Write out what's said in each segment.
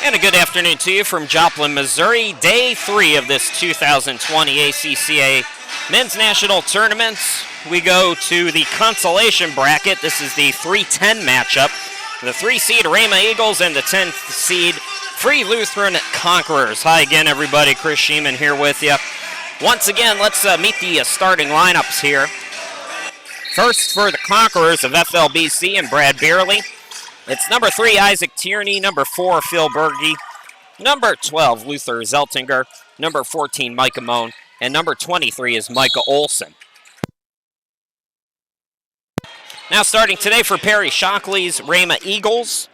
And a good afternoon to you from Joplin, Missouri. Day 3 of this 2020 ACCA Men's National Tournament. We go to the consolation bracket. This is the 3-10 matchup. The 3-seed Rhema Eagles and the 10th-seed Free Lutheran Conquerors. Hi again, everybody. Chris Sheeman here with you. Once again, let's meet the starting lineups here. First for the Conquerors of FLBC and Brad Beerley. It's number 3, Isaac Tierney, number 4, Phil Berge, number 12, Luther Zeltinger, number 14, Micah Moan, and number 23 is Micah Olson. Now starting today for Perry Shockley's Rhema Eagles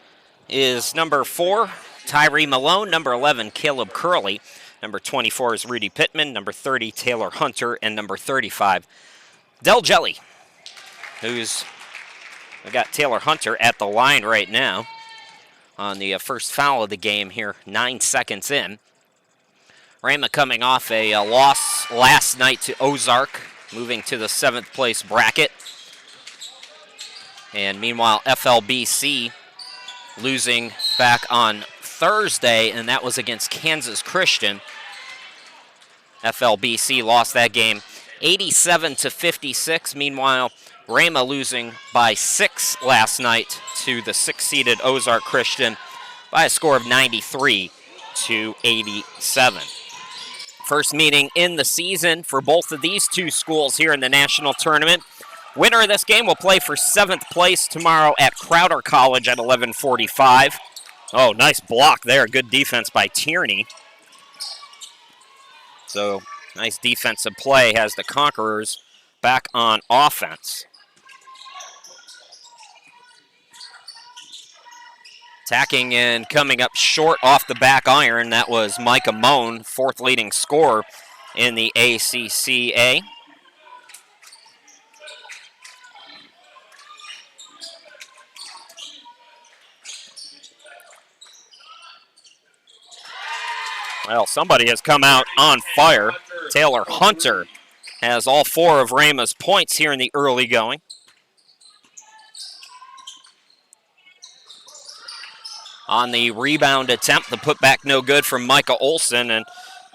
is number 4, Tyree Malone, number 11, Caleb Curley, number 24 is Rudy Pittman, number 30, Taylor Hunter, and number 35, Del Jelly, we got Taylor Hunter at the line right now on the first foul of the game here, 9 seconds in. Rhema coming off a loss last night to Ozark, moving to the 7th place bracket. And meanwhile, FLBC losing back on Thursday, and that was against Kansas Christian. FLBC lost that game 87-56. Meanwhile, Rhema losing by 6 last night to the 6-seeded Ozark Christian by a score of 93-87. First meeting in the season for both of these two schools here in the national tournament. Winner of this game will play for 7th place tomorrow at Crowder College at 11:45. Oh, nice block there. Good defense by Tierney. So, nice defensive play has the Conquerors back on offense. Attacking and coming up short off the back iron, that was Micah Moan, 4th leading scorer in the ACCA. Well, somebody has come out on fire. Taylor Hunter has all 4 of Rhema's points here in the early going. On the rebound attempt, the putback no good from Micah Olson, and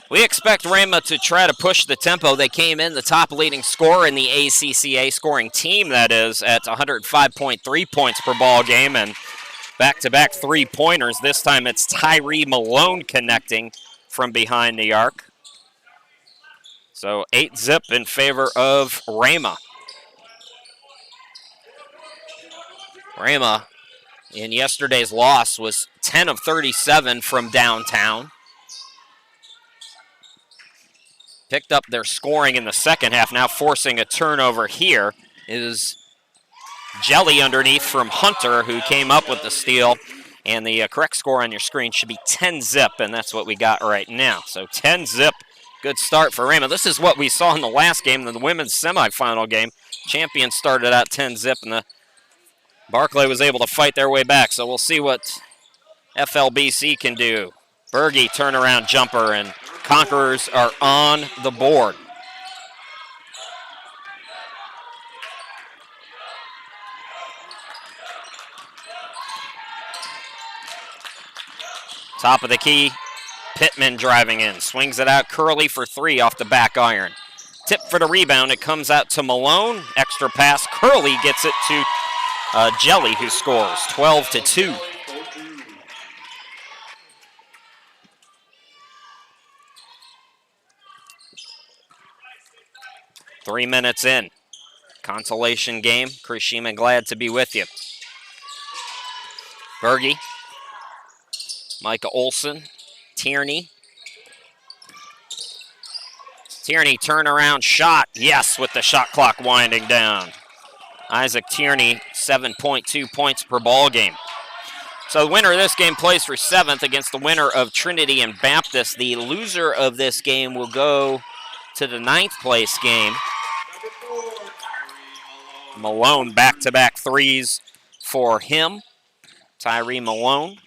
we expect Rhema to try to push the tempo. They came in the top leading scorer in the ACCA scoring team, that is, at 105.3 points per ball game, and back-to-back 3-pointers. This time it's Tyree Malone connecting from behind the arc. So 8-zip in favor of Rhema. Rhema in yesterday's loss was 10 of 37 from downtown. Picked up their scoring in the second half, now forcing a turnover here is Jelly underneath from Hunter, who came up with the steal. And the correct score on your screen should be 10-zip, and that's what we got right now. So 10-zip, good start for Rhema. This is what we saw in the last game, the women's semifinal game. Champions started out 10-zip, and the Barclay was able to fight their way back, so we'll see what FLBC can do. Berge turnaround jumper, and Conquerors are on the board. Top of the key, Pittman driving in, swings it out, Curley for 3 off the back iron. Tip for the rebound, it comes out to Malone, extra pass, Curley gets it to Jelly, who scores 12-2. Three minutes in. Consolation game. Chris Sheeman glad to be with you. Berge. Micah Olson. Tierney. Tierney turnaround shot. Yes, with the shot clock winding down. Isaac Tierney, 7.2 points per ball game. So the winner of this game plays for 7th against the winner of Trinity and Baptist. The loser of this game will go to the 9th place game. Malone, back-to-back threes for him. Tyree Malone,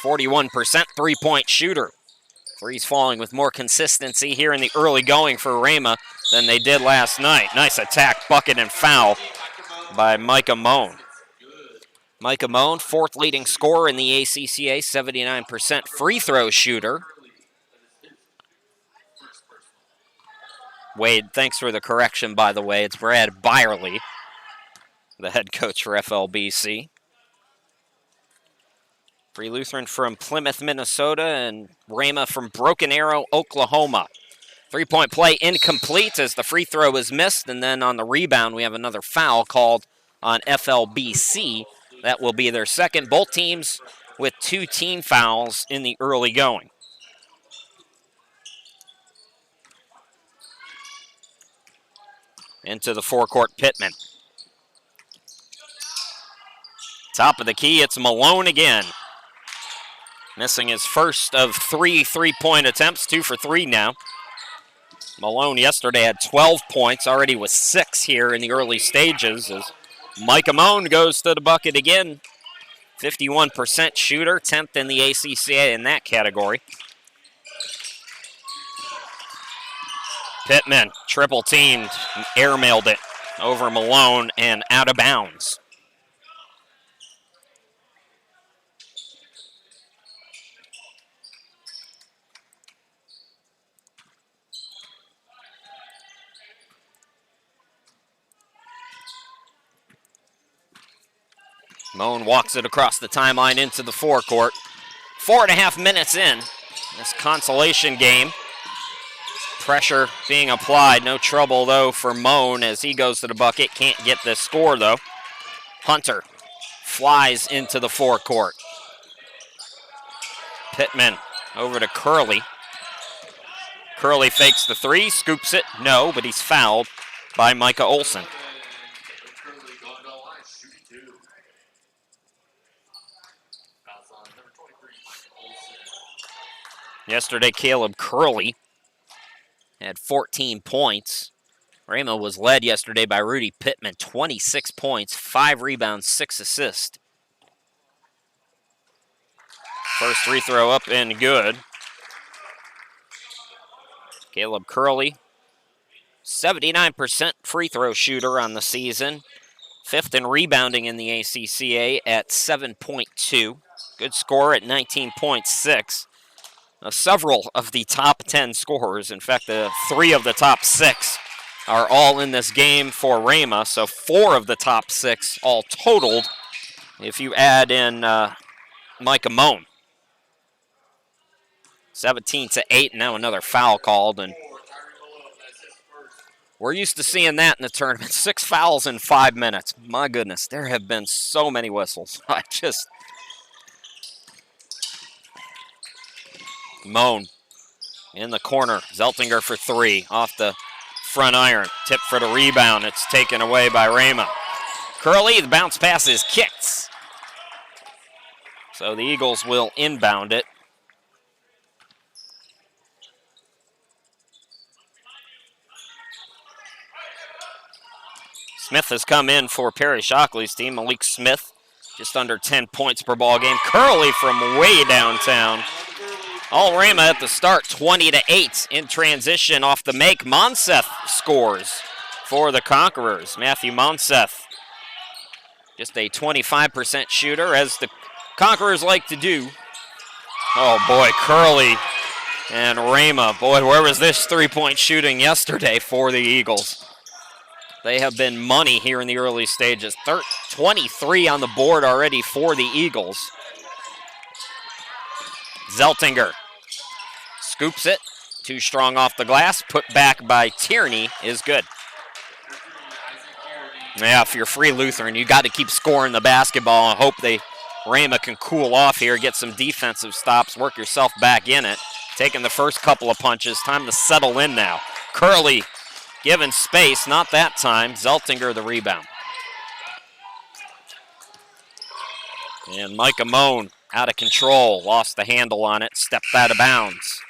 41% three-point shooter. Threes falling with more consistency here in the early going for Rhema than they did last night. Nice attack, bucket, and foul by Micah Moan. Micah Moan, fourth leading scorer in the ACCA, 79% free throw shooter. Wade, thanks for the correction, by the way. It's Brad Byerly, the head coach for FLBC. Free Lutheran from Plymouth, Minnesota, and Rhema from Broken Arrow, Oklahoma. Three-point play incomplete as the free throw is missed, and then on the rebound we have another foul called on FLBC. That will be their second. Both teams with 2 team fouls in the early going. Into the forecourt, Pittman. Top of the key, it's Malone again. Missing his first of 3 three-point attempts, 2 for 3 now. Malone yesterday had 12 points, already with 6 here in the early stages as Micah Moan goes to the bucket again. 51% shooter, 10th in the ACCA in that category. Pittman, triple teamed, airmailed it over Malone and out of bounds. Moan walks it across the timeline into the forecourt. 4.5 minutes in this consolation game. Pressure being applied. No trouble, though, for Moan as he goes to the bucket. Can't get this score, though. Hunter flies into the forecourt. Pittman over to Curley. Curley fakes the 3, scoops it. No, but he's fouled by Micah Olson. Yesterday, Caleb Curley had 14 points. Rhema was led yesterday by Rudy Pittman, 26 points, 5 rebounds, 6 assists. First free throw up and good. Caleb Curley, 79% free throw shooter on the season. 5th in rebounding in the ACCA at 7.2. Good score at 19.6. Several of the top 10 scorers, in fact, 3 of the top 6 are all in this game for Rhema, so 4 of the top 6 all totaled if you add in Micah Moan. 17-8, now another foul called, and we're used to seeing that in the tournament. 6 fouls in 5 minutes. My goodness, there have been so many whistles. Moan in the corner. Zeltinger for 3 off the front iron. Tip for the rebound. It's taken away by Rhema. Curley, the bounce pass is kicked. So the Eagles will inbound it. Smith has come in for Perry Shockley's team. Malik Smith, just under 10 points per ball game. Curley from way downtown. All Rhema at the start, 20-8 in transition off the make. Monseth scores for the Conquerors. Matthew Monseth, just a 25% shooter, as the Conquerors like to do. Oh boy, Curley and Rhema. Boy, where was this three-point shooting yesterday for the Eagles? They have been money here in the early stages. 23 on the board already for the Eagles. Zeltinger scoops it. Too strong off the glass. Put back by Tierney is good. Yeah, if you're Free Lutheran, you got to keep scoring the basketball and hope Rhema can cool off here, get some defensive stops, work yourself back in it. Taking the first couple of punches. Time to settle in now. Curley given space, not that time. Zeltinger the rebound. And Micah Moan out of control, lost the handle on it, stepped out of bounds.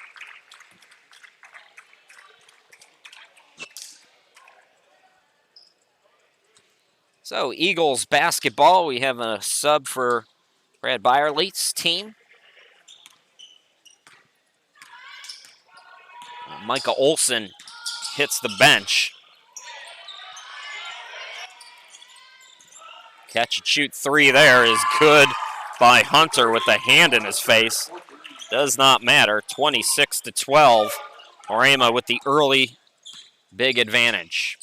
So Eagles basketball, we have a sub for Brad Byerly's team. Micah Olson hits the bench. Catch and shoot three there is good by Hunter with the hand in his face. Does not matter. 26-12. Rhema with the early big advantage.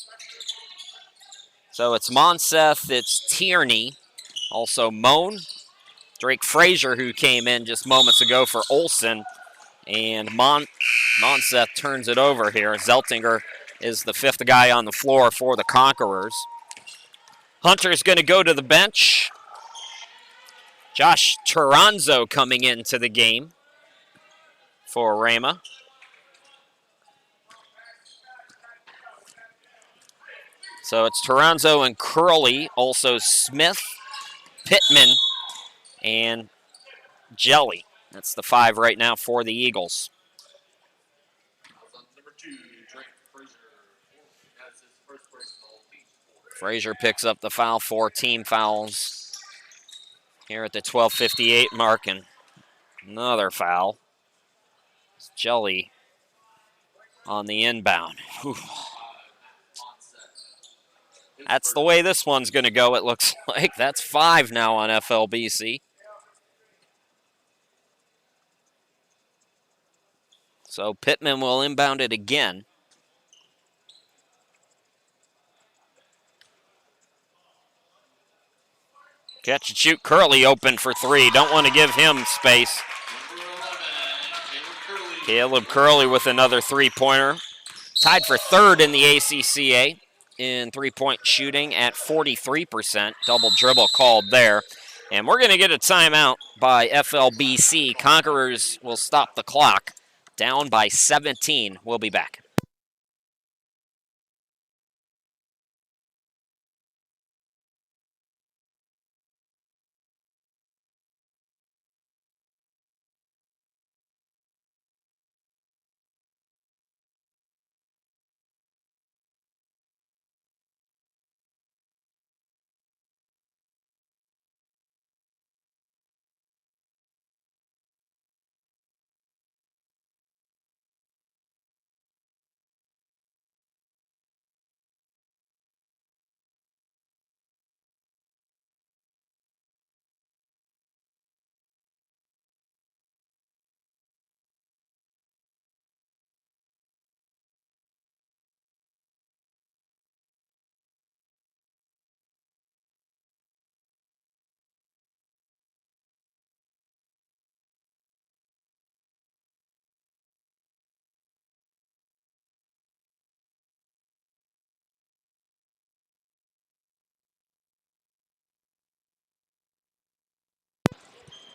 So it's Monseth, it's Tierney, also Moan, Drake Frazier, who came in just moments ago for Olsen, and Monseth turns it over here. Zeltinger is the fifth guy on the floor for the Conquerors. Hunter's going to go to the bench. Josh Toronzo coming into the game for Rhema. So it's Toronzo and Curley, also Smith, Pittman, and Jelly. That's the five right now for the Eagles. Frazier picks up the foul, 4 team fouls here at the 12:58 mark, and another foul. It's Jelly on the inbound. Whew. That's the way this one's going to go, it looks like. That's 5 now on FLBC. So Pittman will inbound it again. Catch and shoot. Curley open for 3. Don't want to give him space. Caleb Curley with another three-pointer. Tied for 3rd in the ACCA in three-point shooting at 43%. Double dribble called there. And we're going to get a timeout by FLBC. Conquerors will stop the clock. Down by 17. We'll be back.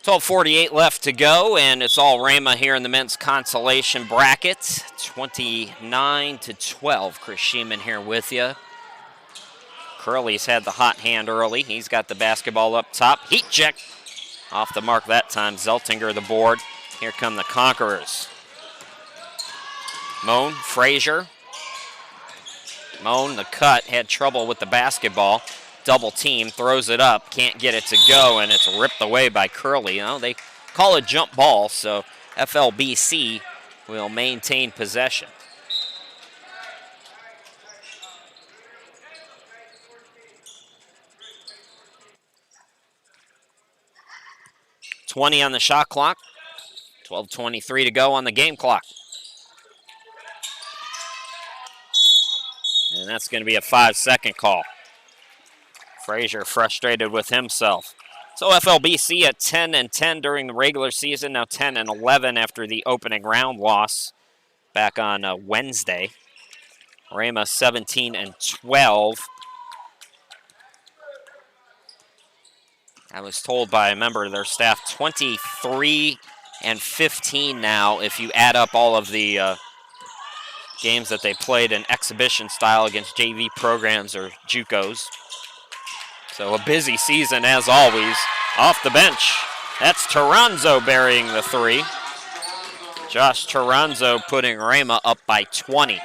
$12:48 left to go, and it's all Rhema here in the men's consolation bracket. 29-12. Chris Sheeman here with you. Curley's had the hot hand early. He's got the basketball up top. Heat check. Off the mark that time. Zeltinger the board. Here come the Conquerors. Moan, Frazier. Moan, the cut, had trouble with the basketball. Double team, throws it up, can't get it to go, and it's ripped away by Curley. You know, they call it jump ball, so FLBC will maintain possession. .20 on the shot clock. 12:23 to go on the game clock. And that's going to be a 5-second call. Frazier frustrated with himself. So FLBC at 10-10 during the regular season, now 10-11 after the opening round loss back on Wednesday. Rhema 17-12. I was told by a member of their staff 23-15 now if you add up all of the games that they played in exhibition style against JV programs or JUCOs. So a busy season as always. Off the bench, that's Toronzo burying the 3. Josh Toronzo putting Rhema up by 20.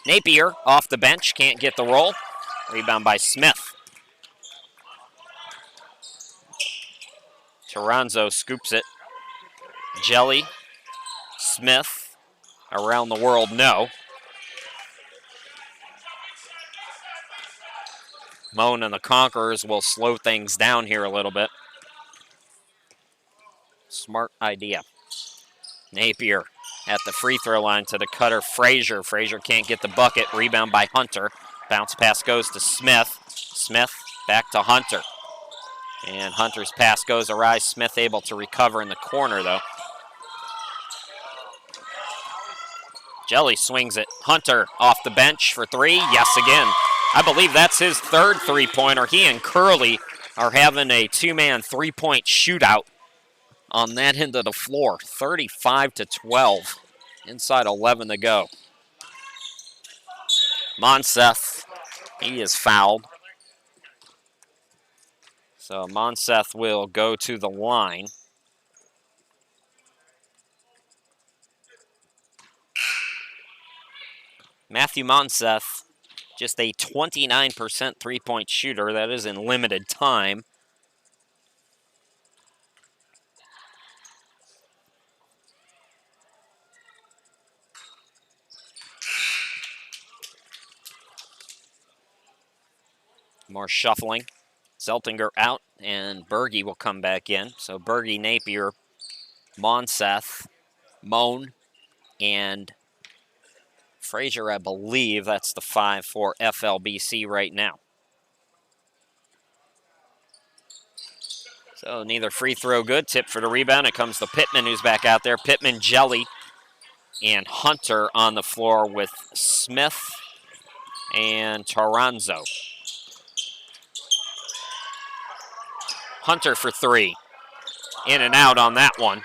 Napier off the bench, can't get the roll. Rebound by Smith. Toronzo scoops it. Jelly, Smith, around the world, no. Moan and the Conquerors will slow things down here a little bit. Smart idea. Napier at the free throw line to the cutter, Frazier. Frazier can't get the bucket. Rebound by Hunter. Bounce pass goes to Smith. Smith back to Hunter. And Hunter's pass goes awry. Smith able to recover in the corner, though. Jelly swings it. Hunter off the bench for three. Yes, again. I believe that's his third three-pointer. He and Curley are having a two-man three-point shootout on that end of the floor. 35-12. Inside 11 to go. Monseth, he is fouled. So Monseth will go to the line. Matthew Monseth, just a 29% three-point shooter. That is in limited time. More shuffling. Zeltinger out, and Berge will come back in. So Berge, Napier, Monseth, Moan, and Frazier, I believe that's the 5 for FLBC right now. So neither free throw good. Tip for the rebound. It comes to Pittman, who's back out there. Pittman, Jelly, and Hunter on the floor with Smith and Toronzo. Hunter for three. In and out on that one.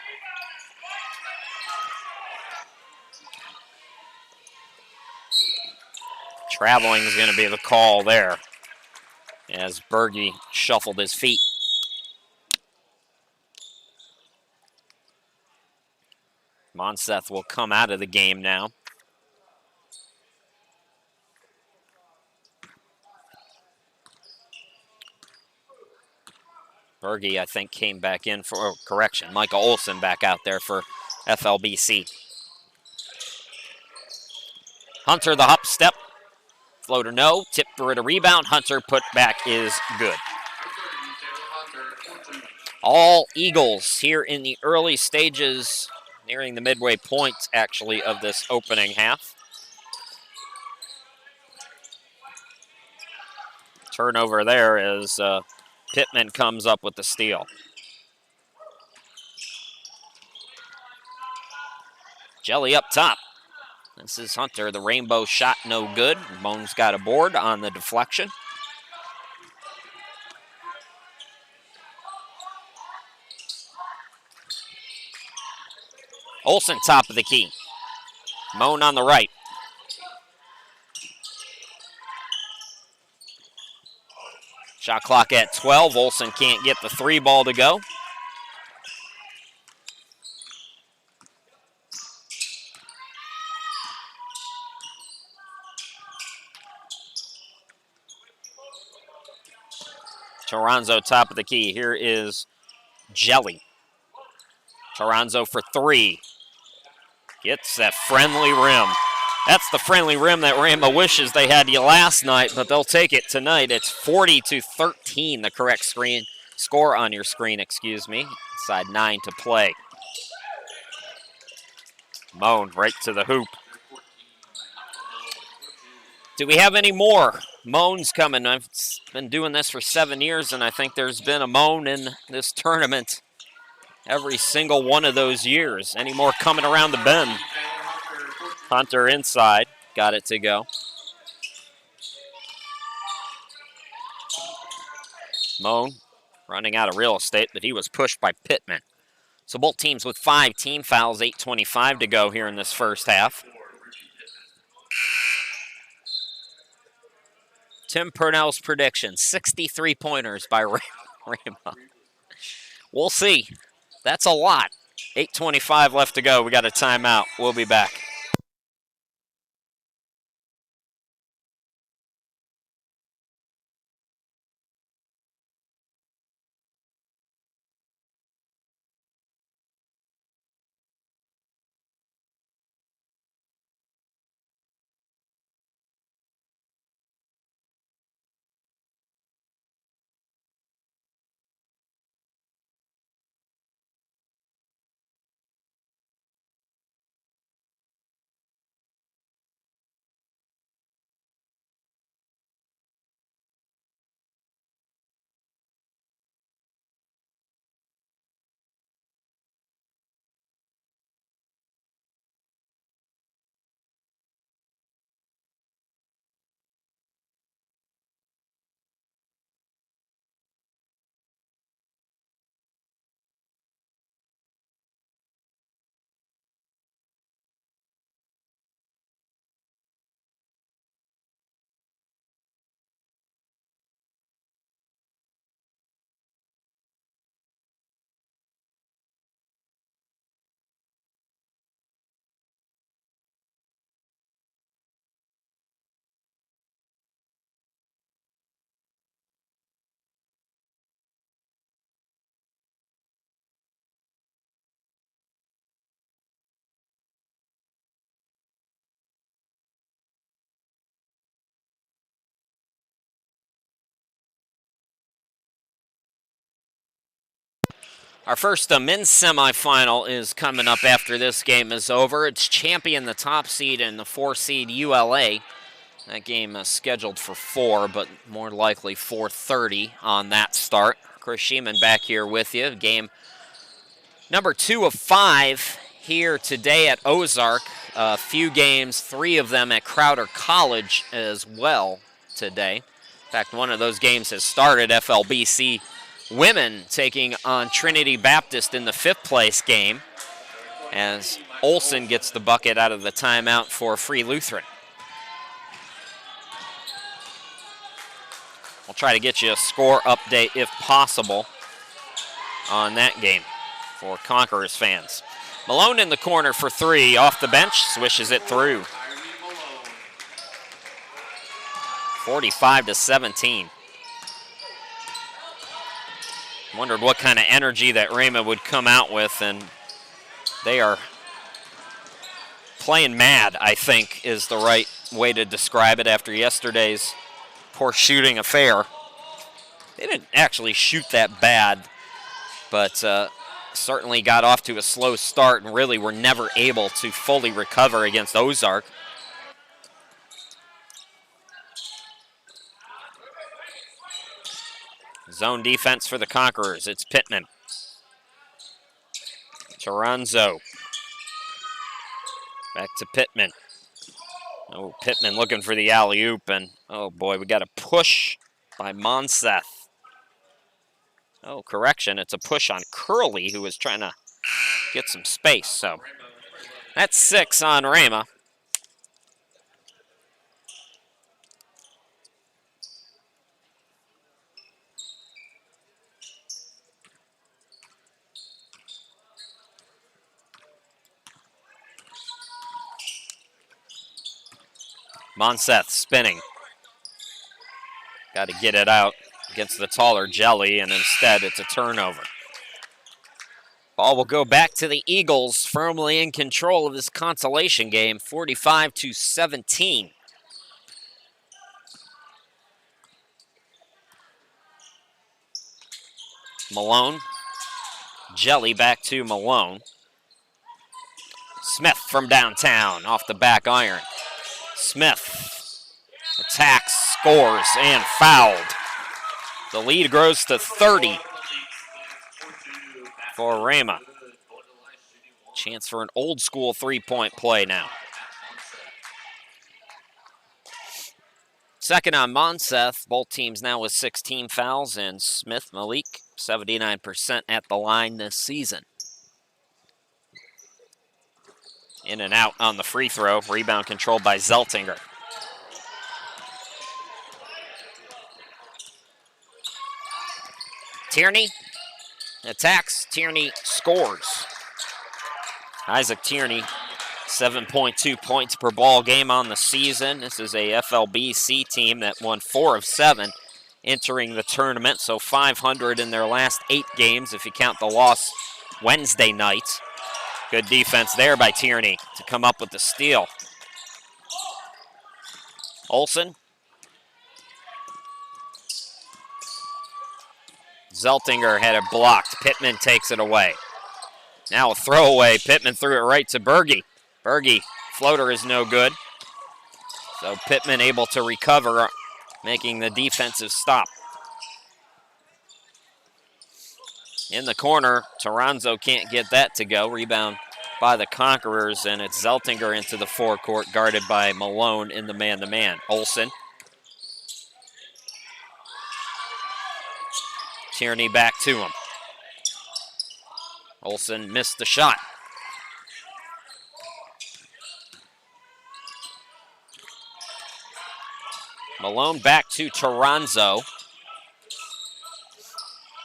Traveling is going to be the call there as Berge shuffled his feet. Monseth will come out of the game now. Berge, I think, came back in for, correction, Michael Olson back out there for FLBC. Hunter, the hop step. Floater no, tip for a rebound. Hunter put back is good. All Eagles here in the early stages, nearing the midway point, actually, of this opening half. Turnover there as Pittman comes up with the steal. Jelly up top. This is Hunter. The rainbow shot no good. Moan's got a board on the deflection. Olson top of the key. Moan on the right. Shot clock at 12. Olson can't get the three ball to go. Toronzo top of the key. Here is Jelly. Toronzo for three. Gets that friendly rim. That's the friendly rim that Rhema wishes they had you last night, but they'll take it tonight. It's 40-13, the correct score on your screen, excuse me. Inside 9 to play. Moan right to the hoop. Do we have any more Moans coming? I've been doing this for 7 years, and I think there's been a Moan in this tournament every single one of those years. Any more coming around the bend? Hunter inside, got it to go. Moan running out of real estate, but he was pushed by Pittman. So both teams with 5 team fouls, 8:25 to go here in this first half. Tim Purnell's prediction, 63 pointers by Rhema. We'll see. That's a lot. 8:25 left to go. We got a timeout. We'll be back. Our first men's semifinal is coming up after this game is over. It's champion, the top seed, and the 4-seed ULA. That game is scheduled for 4, but more likely 4:30 on that start. Chris Sheeman back here with you. Game number 2 of 5 here today at Ozark. A few games, 3 of them at Crowder College as well today. In fact, one of those games has started. FLBC women taking on Trinity Baptist in the 5th place game as Olson gets the bucket out of the timeout for Free Lutheran. We'll try to get you a score update if possible on that game for Conquerors fans. Malone in the corner for 3, off the bench, swishes it through. 45-17. Wondered what kind of energy that Rhema would come out with, and they are playing mad, I think, is the right way to describe it after yesterday's poor shooting affair. They didn't actually shoot that bad, but certainly got off to a slow start and really were never able to fully recover against Ozark. Zone defense for the Conquerors. It's Pittman. Toronzo. Back to Pittman. Oh, Pittman looking for the alley-oop, and oh boy, we got a push by Monseth. Oh, correction, it's a push on Curley, who was trying to get some space. So that's 6 on Rhema. Monseth spinning. Got to get it out against the taller Jelly, and instead it's a turnover. Ball will go back to the Eagles, firmly in control of this consolation game, 45-17. Malone. Jelly back to Malone. Smith from downtown, off the back iron. Smith attacks, scores, and fouled. The lead grows to 30 for Rhema. Chance for an old school three-point play now. Second on Monseth. Both teams now with 16 fouls, and Smith Malik, 79% at the line this season. In and out on the free throw. Rebound controlled by Zeltinger. Tierney attacks. Tierney scores. Isaac Tierney, 7.2 points per ball game on the season. This is a FLBC team that won 4 of 7 entering the tournament, so 500 in their last 8 games if you count the loss Wednesday night. Good defense there by Tierney to come up with the steal. Olson. Zeltinger had it blocked. Pittman takes it away. Now a throwaway. Pittman threw it right to Berge. Berge, floater is no good. So Pittman able to recover, making the defensive stop. In the corner, Toronzo can't get that to go. Rebound by the Conquerors, and it's Zeltinger into the forecourt, guarded by Malone in the man-to-man. Olson. Tierney back to him. Olson missed the shot. Malone back to Toronzo.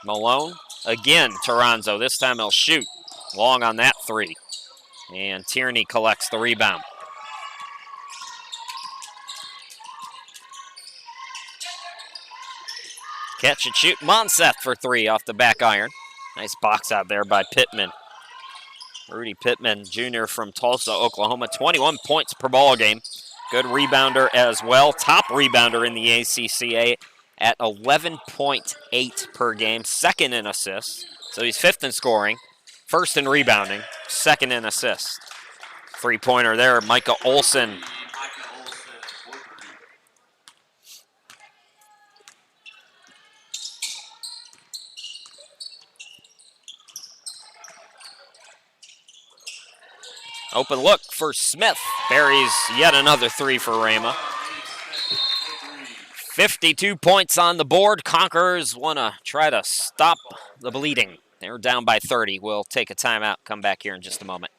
Malone, again Toronzo. This time he'll shoot. Long on that 3. And Tierney collects the rebound. Catch and shoot. Monseth for 3 off the back iron. Nice box out there by Pittman. Rudy Pittman, Jr. from Tulsa, Oklahoma. 21 points per ball game. Good rebounder as well. Top rebounder in the ACCA at 11.8 per game. Second in assists. So he's 5th in scoring, 1st in rebounding, 2nd in assists. 3-pointer there, Micah Olson. Open look for Smith. Buries yet another 3 for Rhema. 52 points on the board. Conquerors want to try to stop the bleeding. They're down by 30. We'll take a timeout, come back here in just a moment.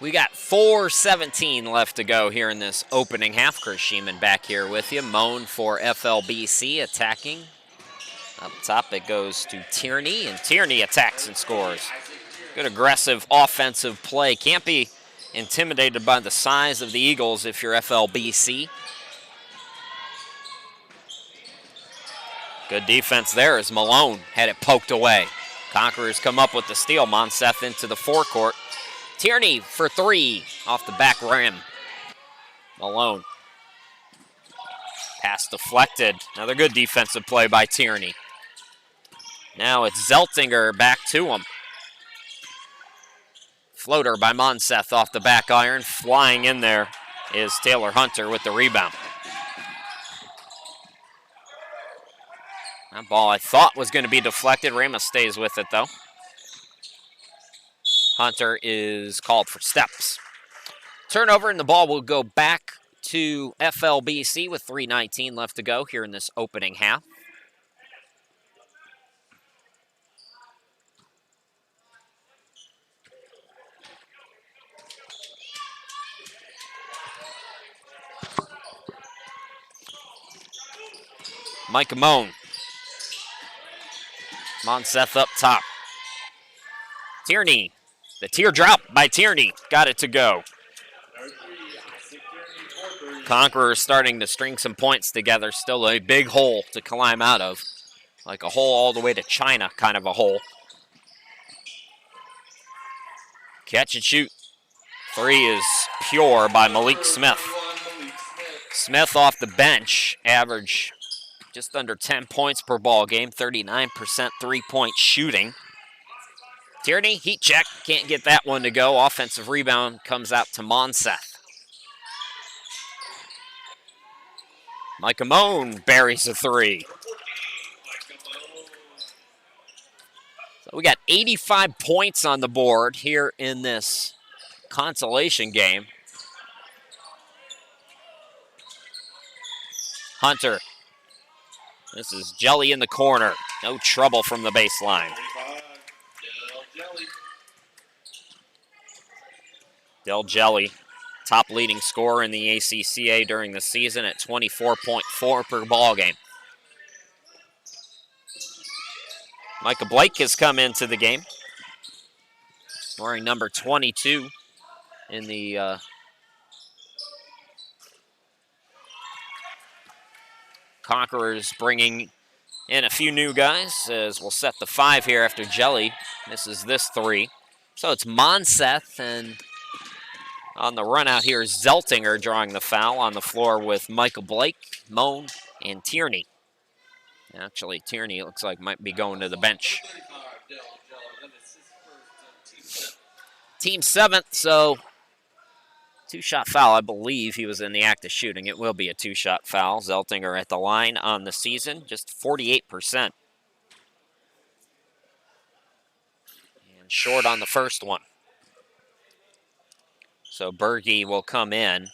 We got 4:17 left to go here in this opening half. Chris Sheeman back here with you. Moan for FLBC attacking. Up top it goes to Tierney, and Tierney attacks and scores. Good aggressive offensive play. Can't be intimidated by the size of the Eagles if you're FLBC. Good defense there as Malone had it poked away. Conquerors come up with the steal. Monseth into the forecourt. Tierney for 3 off the back rim. Malone. Pass deflected. Another good defensive play by Tierney. Now it's Zeltinger back to him. Floater by Monseth off the back iron. Flying in there is Taylor Hunter with the rebound. That ball I thought was going to be deflected. Rhema stays with it though. Hunter is called for steps. Turnover, and the ball will go back to FLBC with 3:19 left to go here in this opening half. Micah Moan. Monseth up top. Tierney. The teardrop by Tierney. Got it to go. Conquerors starting to string some points together. Still a big hole to climb out of. Like a hole all the way to China kind of a hole. Catch and shoot. 3 is pure by Malik Smith. Smith off the bench. Average just under 10 points per ball game. 39% three-point shooting. Tierney, heat check. Can't get that one to go. Offensive rebound comes out to Monseth. Micah Moan buries a 3. So we got 85 points on the board here in this consolation game. Hunter. This is Jelly in the corner. No trouble from the baseline. Del Jelly, top leading scorer in the ACCA during the season at 24.4 per ball game. Micah Blake has come into the game, wearing number 22 in the Conquerors, bringing in a few new guys as we'll set the 5 here after Jelly misses this 3. So it's Monseth, and on the run out here is Zeltinger drawing the foul on the floor with Michael Blake, Moan, and Tierney. Actually, Tierney looks like might be going to the bench. Team 7th, so 2-shot foul. I believe he was in the act of shooting. It will be a 2-shot foul. Zeltinger at the line on the season, just 48%. And short on the first one. So Berge will come in.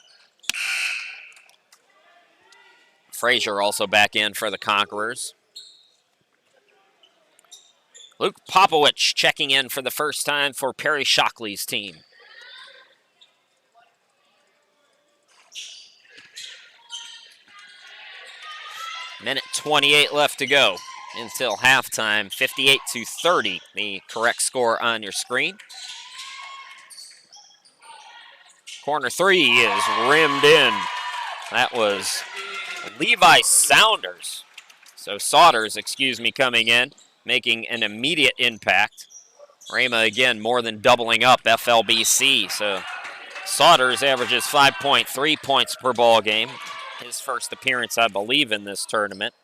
Frazier also back in for the Conquerors. Luke Popowich checking in for the first time for Perry Shockley's team. Minute 28 left to go until halftime. 58-30, the correct score on your screen. Corner three is rimmed in. That was Levi Saunders. So Saunders, coming in, making an immediate impact. Rhema again more than doubling up FLBC. So Saunders averages 5.3 points per ball game. His first appearance, I believe, in this tournament.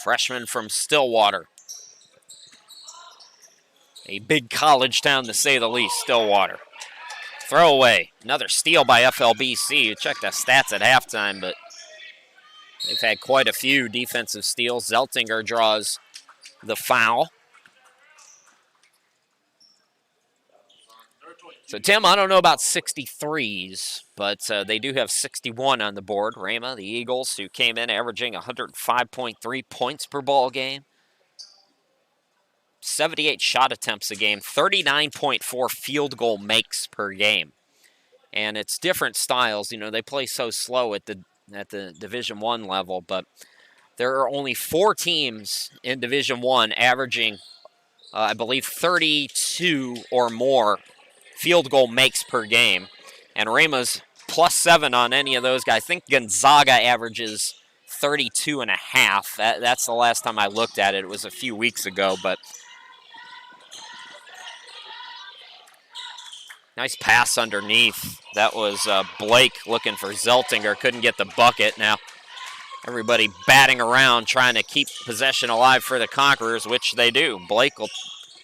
Freshman from Stillwater. A big college town, to say the least, Stillwater. Throwaway. Another steal by FLBC. You check the stats at halftime, but they've had quite a few defensive steals. Zeltinger draws the foul. So, Tim, I don't know about 63s, but they do have 61 on the board. Rhema, the Eagles, who came in averaging 105.3 points per ball game. 78 shot attempts a game, 39.4 field goal makes per game. And it's different styles. You know, they play so slow at the Division I level, but there are only 4 teams in Division I averaging, I believe, 32 or more field goal makes per game. And Rhema's +7 on any of those guys. I think Gonzaga averages 32.5. That's the last time I looked at it. It was a few weeks ago, but nice pass underneath. That was Blake looking for Zeltinger. Couldn't get the bucket. Now everybody batting around trying to keep possession alive for the Conquerors, which they do. Blake will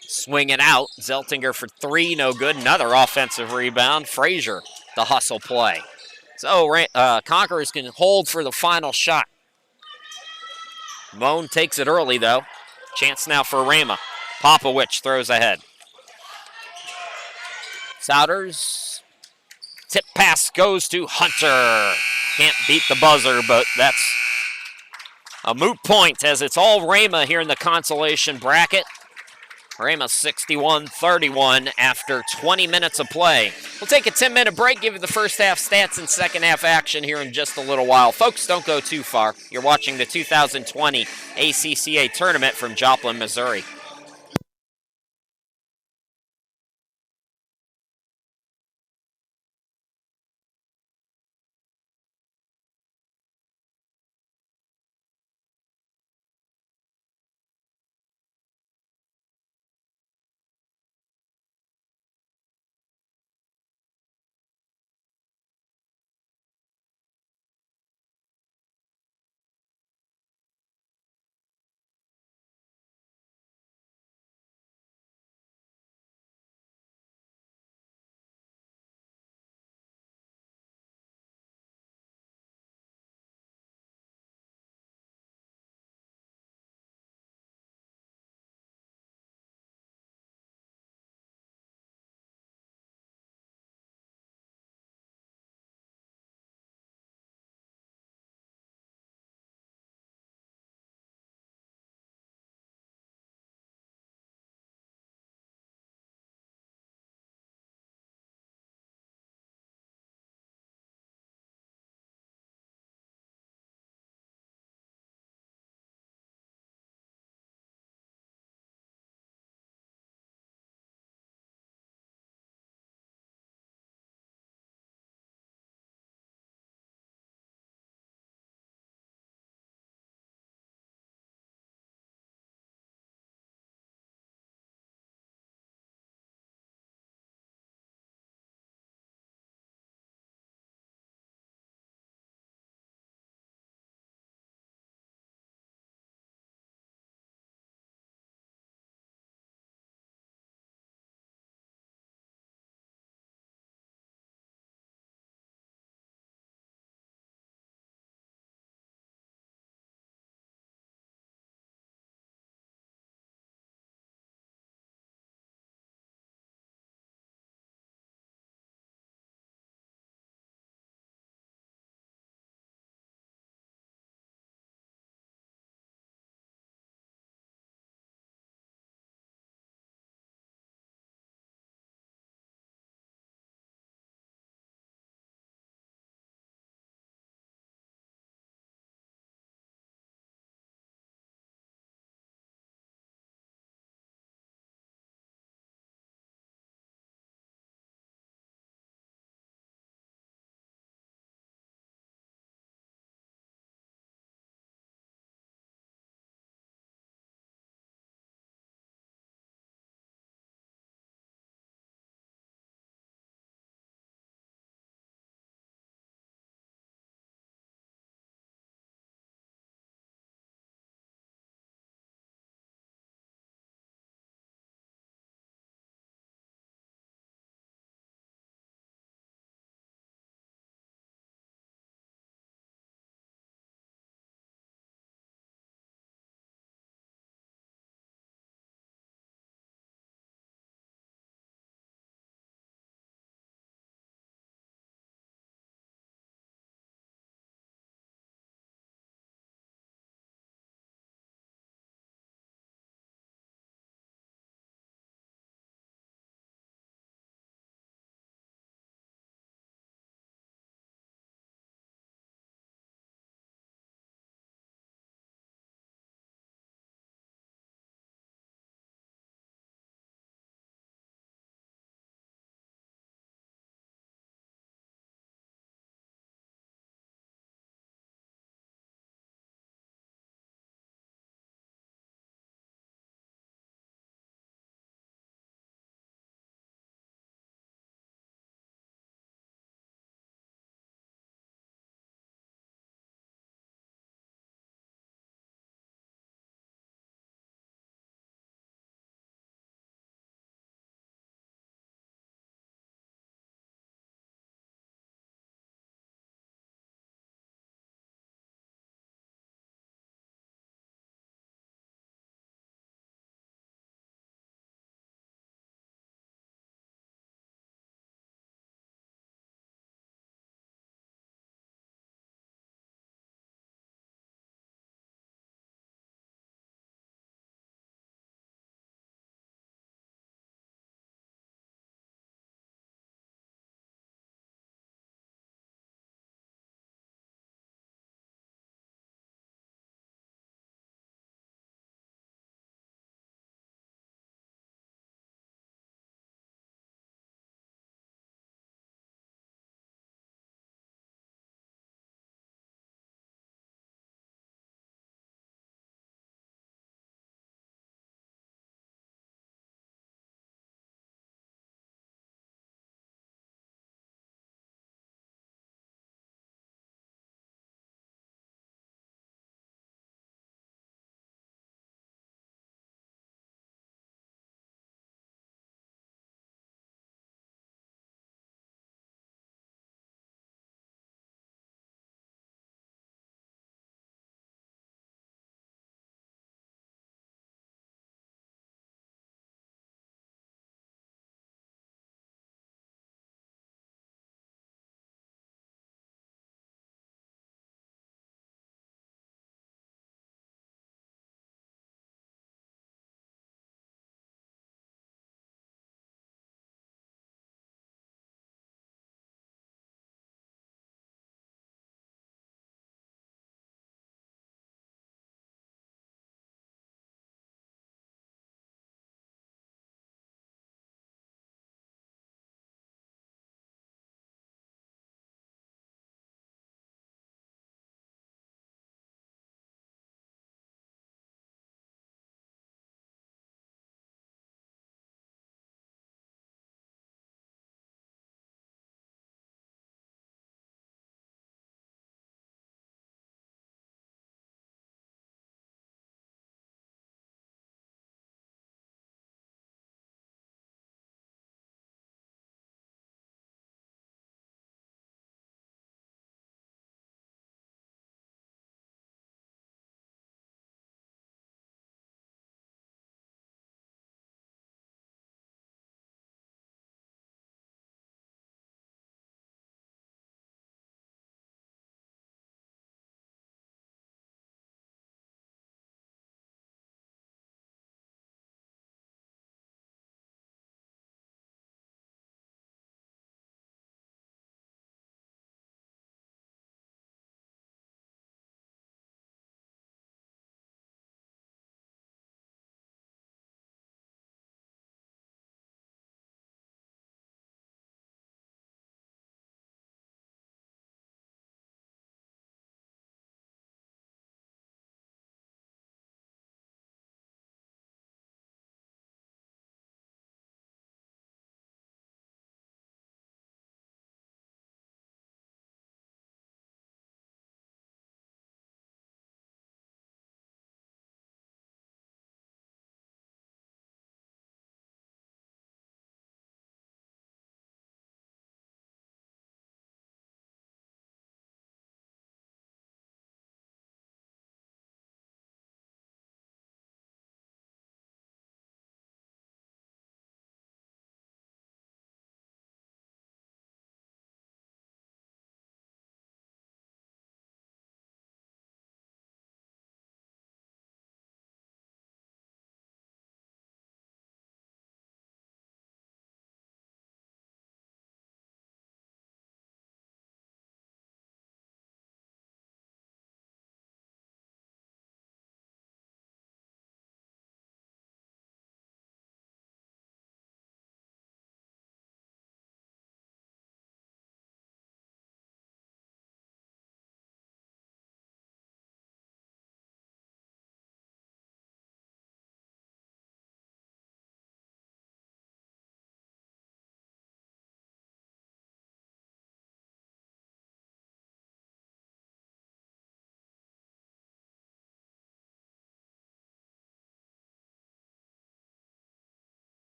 swing it out. Zeltinger for 3, no good. Another offensive rebound. Frazier, the hustle play. So Conquerors can hold for the final shot. Moan takes it early, though. Chance now for Rhema. Popowich throws ahead. Souders. Tip pass goes to Hunter. Can't beat the buzzer, but that's a moot point as it's all Rhema here in the consolation bracket. Rhema 61-31 after 20 minutes of play. We'll take a 10-minute break, give you the first half stats and second half action here in just a little while. Folks, don't go too far. You're watching the 2020 ACCA tournament from Joplin, Missouri.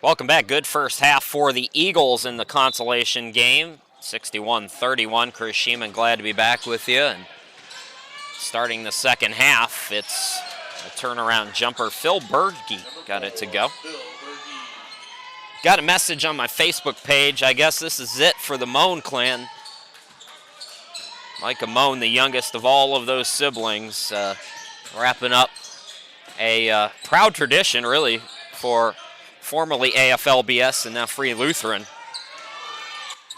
Welcome back. Good first half for the Eagles in the consolation game. 61-31. Chris Sheeman, glad to be back with you. And starting the second half, it's a turnaround jumper. Phil Berge got it to go. Got a message on my Facebook page. I guess this is it for the Moan clan. Micah Moan, the youngest of all of those siblings, wrapping up a proud tradition, really, for formerly AFLBS and now Free Lutheran.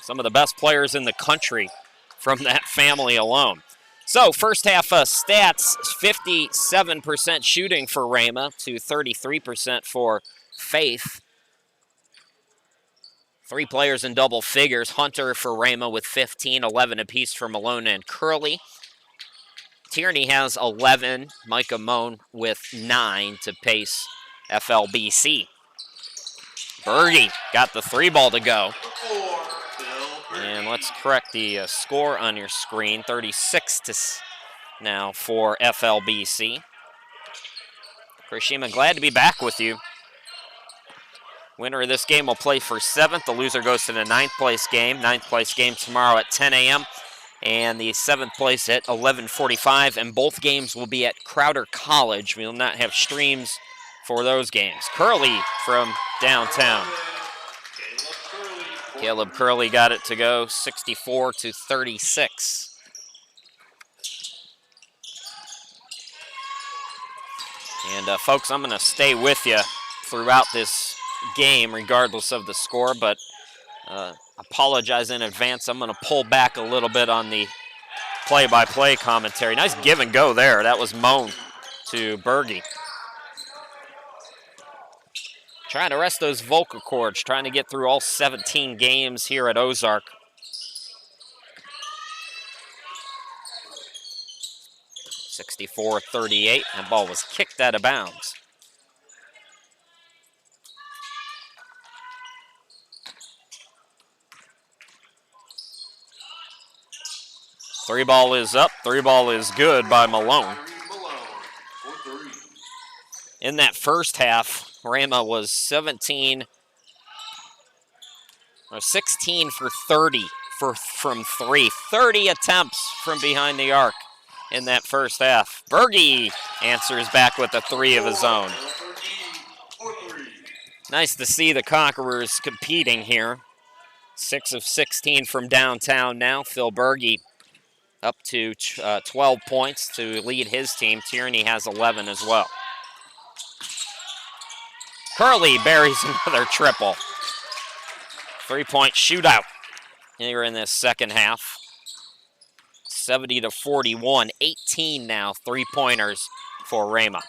Some of the best players in the country from that family alone. So, first half stats, 57% shooting for Rhema to 33% for Faith. 3 players in double figures. Hunter for Rhema with 15, 11 apiece for Malone and Curley. Tierney has 11, Micah Moan with 9 to pace FLBC. Berge got the 3-ball to go. And let's correct the score on your screen. 36 now for FLBC. Chris Sheeman, glad to be back with you. Winner of this game will play for 7th. The loser goes to the 9th place game. 9th place game tomorrow at 10 a.m. And the 7th place at 11:45. And both games will be at Crowder College. We will not have streams for those games. Curley from downtown. Caleb Curley got it to go, 64-36. And folks, I'm going to stay with you throughout this game, regardless of the score, but apologize in advance. I'm going to pull back a little bit on the play-by-play commentary. Nice give and go there. That was Moan to Berge. Trying to rest those vocal cords, trying to get through all 17 games here at Ozark. (64-38). That ball was kicked out of bounds. Three ball is up. 3-ball is good by Malone. In that first half, Rhema was 16 for 30 from 3. 30 attempts from behind the arc in that first half. Berge answers back with a 3 of his own. Nice to see the Conquerors competing here. 6 of 16 from downtown now. Phil Berge up to 12 points to lead his team. Tierney has 11 as well. Curley buries another triple. 3-point shootout here in this second half. 70-41, 18 now, 3-pointers for Rhema.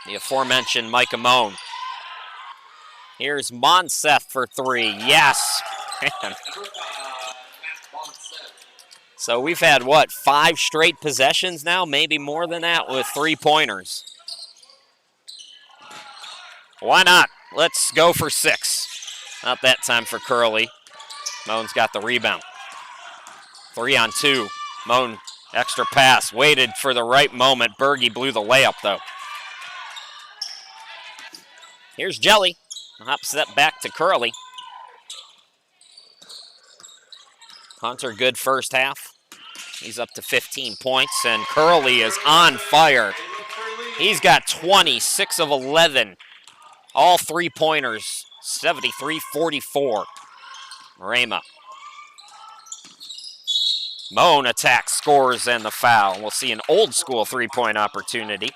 The aforementioned Micah Moan. Here's Monseth for 3, yes. So we've had, 5 straight possessions now? Maybe more than that with 3-pointers. Why not? Let's go for 6. Not that time for Curley. Moan's got the rebound. 3-on-2. Moan, extra pass. Waited for the right moment. Berge blew the layup, though. Here's Jelly. Hops that back to Curley. Hunter, good first half. He's up to 15 points, and Curley is on fire. He's got 20, 6 of 11. All 3-pointers, 73-44. Rhema. Moan attacks, scores, and the foul. We'll see an old-school 3-point opportunity.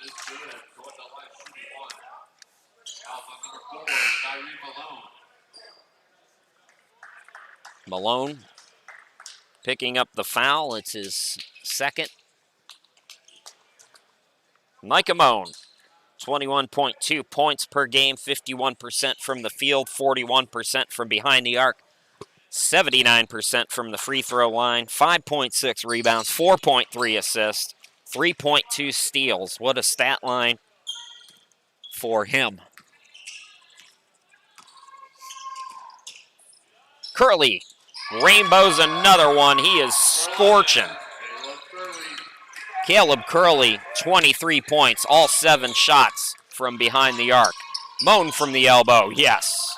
Malone picking up the foul. It's his second. Micah Moan. 21.2 points per game, 51% from the field, 41% from behind the arc, 79% from the free throw line, 5.6 rebounds, 4.3 assists, 3.2 steals. What a stat line for him. Curley rainbows another one. He is scorching. Caleb Curley, 23 points, all 7 shots from behind the arc. Moan from the elbow, yes.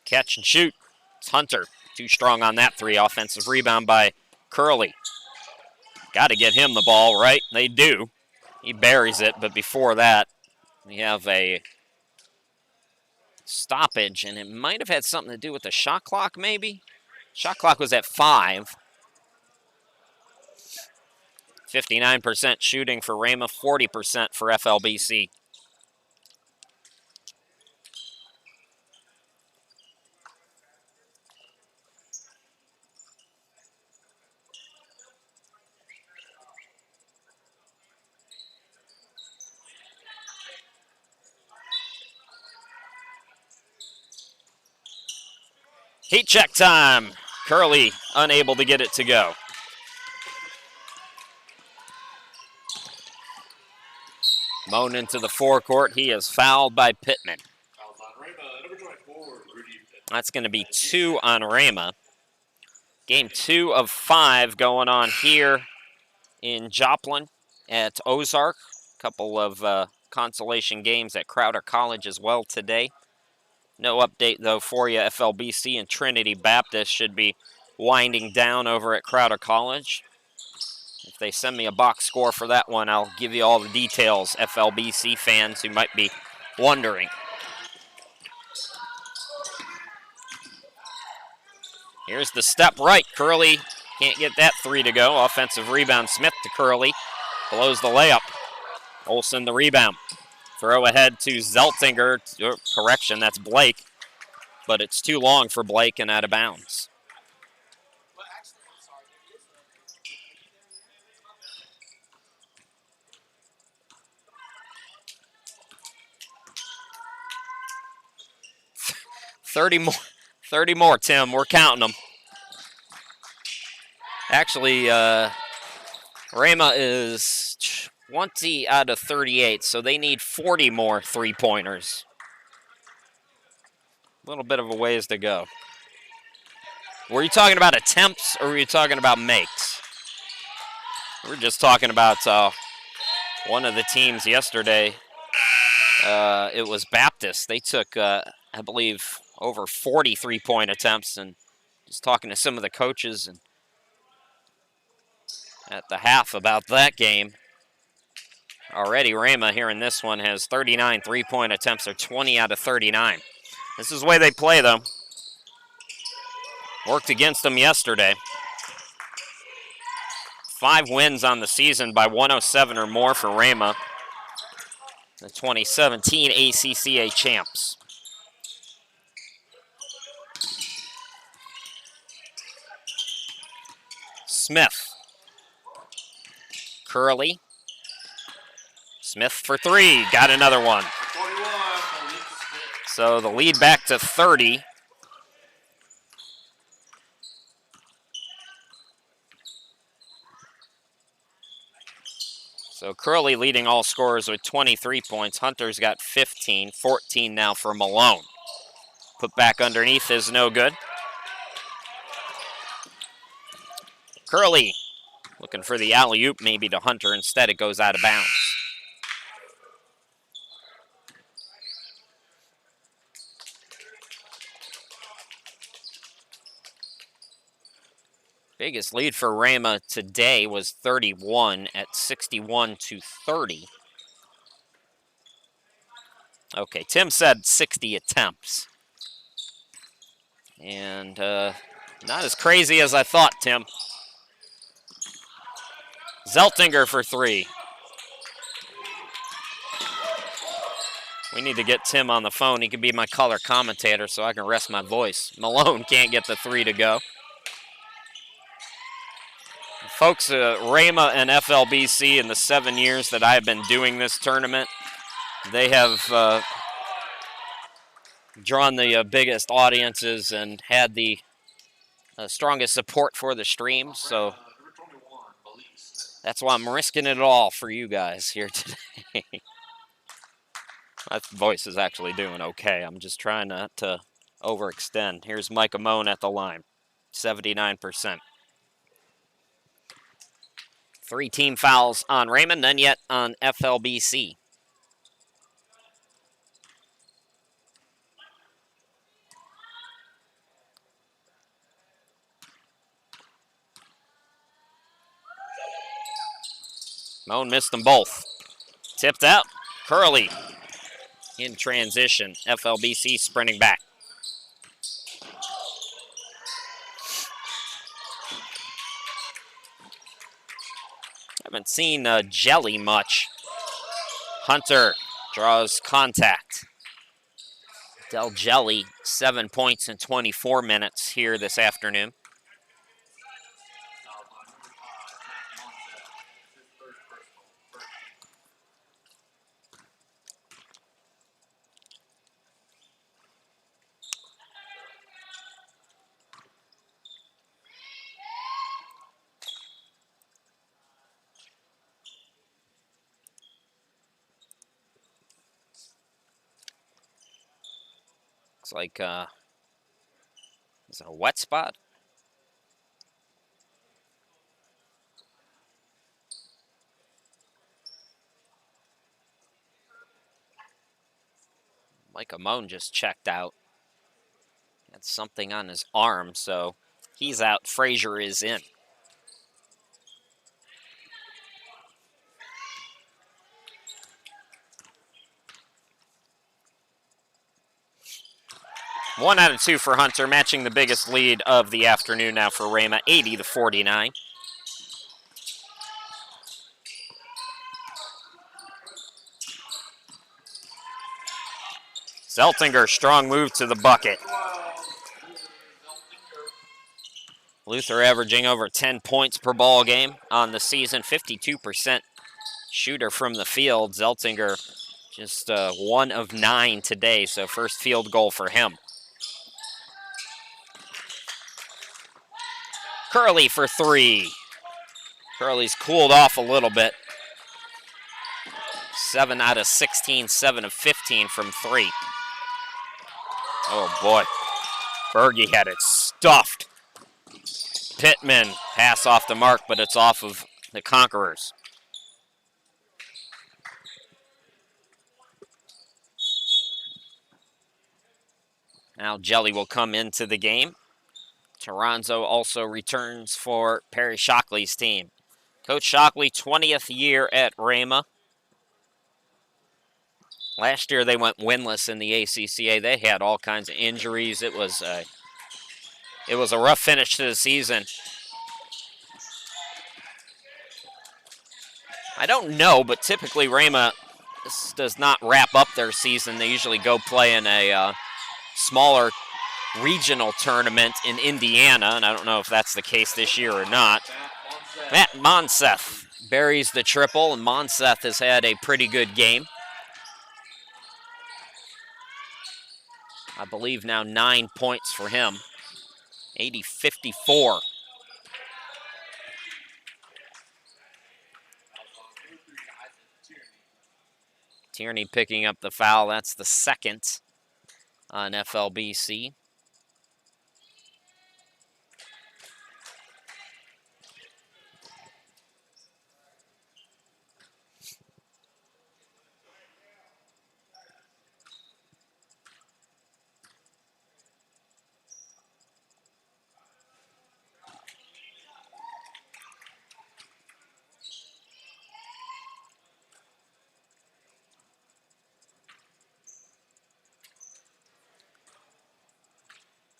Catch and shoot. It's Hunter. Too strong on that three. Offensive rebound by Curley. Got to get him the ball, right? They do. He buries it, but before that, we have a stoppage, and it might have had something to do with the shot clock, maybe? Shot clock was at 5. 59% shooting for Rhema, 40% for FLBC. Heat check time. Curley unable to get it to go. Moan into the forecourt. He is fouled by Pittman. That's going to be 2 on Rhema. Game 2 of 5 going on here in Joplin at Ozark. A couple of consolation games at Crowder College as well today. No update, though, for you. FLBC and Trinity Baptist should be winding down over at Crowder College. If they send me a box score for that one, I'll give you all the details, FLBC fans who might be wondering. Here's the step right. Curley can't get that 3 to go. Offensive rebound, Smith to Curley. Blows the layup. Olsen the rebound. Throw ahead to Zeltinger. Correction, that's Blake. But it's too long for Blake and out of bounds. $30 more, Tim. We're counting them. Actually, Rhema is 20 out of 38, so they need 40 more three-pointers. A little bit of a ways to go. Were you talking about attempts or were you talking about makes? We're just talking about one of the teams yesterday. It was Baptist. They took, I believe, over 40 three-point attempts, and just talking to some of the coaches and at the half about that game. Already Rhema here in this one has 39 three-point attempts, or 20 out of 39. This is the way they play, though. Worked against them yesterday. 5 wins on the season by 107 or more for Rhema, the 2017 ACCA champs. Smith. Curley. Smith for 3. Got another one. So the lead back to 30. So Curley leading all scorers with 23 points. Hunter's got 15. 14 now for Malone. Put back underneath is no good. Curley looking for the alley-oop maybe to Hunter. Instead, it goes out of bounds. Biggest lead for Rhema today was 31 at 61-30. Okay, Tim said 60 attempts. And not as crazy as I thought, Tim. Zeltinger for 3. We need to get Tim on the phone. He can be my color commentator so I can rest my voice. Malone can't get the 3 to go. Folks, Rhema and FLBC in the 7 years that I've been doing this tournament, they have drawn the biggest audiences and had the strongest support for the streams. So That's why I'm risking it all for you guys here today. My voice is actually doing okay. I'm just trying not to overextend. Here's Mike Amone at the line, 79%. 3 team fouls on Raymond, none yet on FLBC. Moan missed them both. Tipped out. Curley in transition. FLBC sprinting back. Haven't seen Jelly much. Hunter draws contact. Del Jelly, 7 points in 24 minutes here this afternoon. Looks like, is it a wet spot? Mike Amone just checked out. Had something on his arm, so he's out. Frazier is in. One out of two for Hunter, matching the biggest lead of the afternoon now for Rhema, 80-49. Zeltinger, strong move to the bucket. Luther averaging over 10 points per ball game on the season, 52% shooter from the field. Zeltinger just 1 of 9 today, so first field goal for him. Curley for 3. Curley's cooled off a little bit. 7 out of 16, 7 of 15 from 3. Oh boy, Berge had it stuffed. Pittman, pass off the mark, but it's off of the Conquerors. Now Jelly will come into the game. Toronzo also returns for Perry Shockley's team. Coach Shockley, 20th year at Rhema. Last year they went winless in the ACCA. They had all kinds of injuries. It was a rough finish to the season. I don't know, but typically Rhema does not wrap up their season. They usually go play in a smaller regional tournament in Indiana, and I don't know if that's the case this year or not. Matt Monseth buries the triple, and Monseth has had a pretty good game. I believe now 9 points for him. 80-54. Tierney picking up the foul. That's the second on FLBC.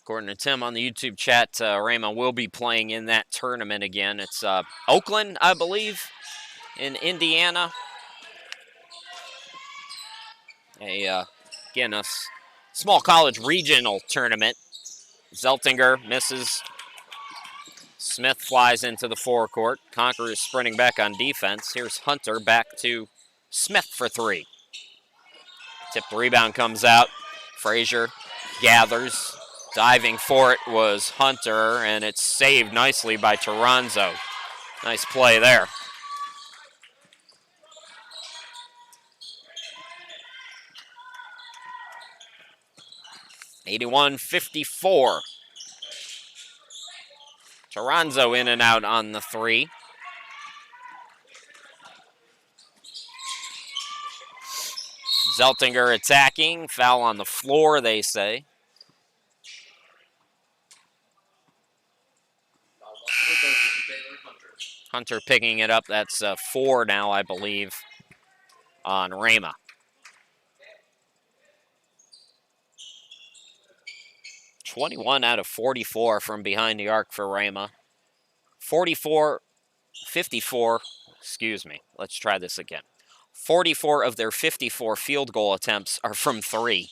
According to Tim on the YouTube chat, Rhema will be playing in that tournament again. It's Oakland, I believe, in Indiana. Again, a small college regional tournament. Zeltinger misses. Smith flies into the forecourt. Conquerors sprinting back on defense. Here's Hunter back to Smith for 3. Tipped rebound comes out. Frazier gathers. Diving for it was Hunter, and it's saved nicely by Toronzo. Nice play there. 81-54. Toronzo in and out on the three. Zeltinger attacking. Foul on the floor, they say. Hunter picking it up. That's 4 now, I believe, on Rhema. .21 out of 44 from behind the arc for Rhema. 54, excuse me. Let's try this again. 44 of their 54 field goal attempts are from 3.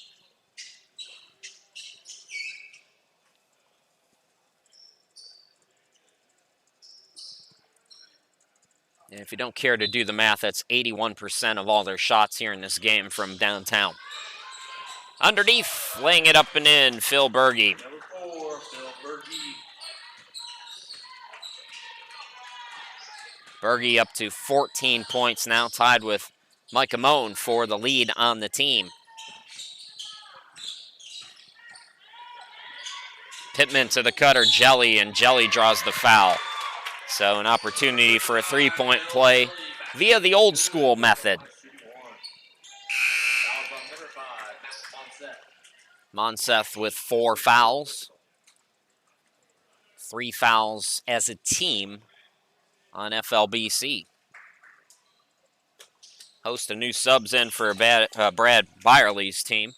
And if you don't care to do the math, that's 81% of all their shots here in this game from downtown. Underneath, laying it up and in, Phil Berge. Number 4, Phil Berge. Berge up to 14 points now, tied with Mike Amone for the lead on the team. Pittman to the cutter, Jelly, and Jelly draws the foul. So an opportunity for a three-point play via the old school method. Monseth with 4 fouls. 3 fouls as a team on FLBC. Host of new subs in for Brad Byerly's team.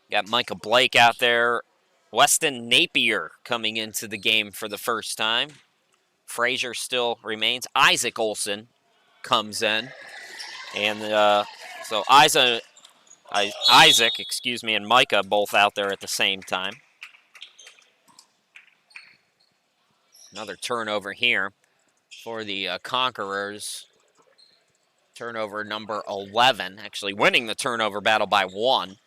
Got Micah Blake out there. Weston Napier coming into the game for the first time. Frazier still remains. Isaac Olson comes in. And so Isaac, and Micah both out there at the same time. Another turnover here for the Conquerors. Turnover number 11, actually winning the turnover battle by 1.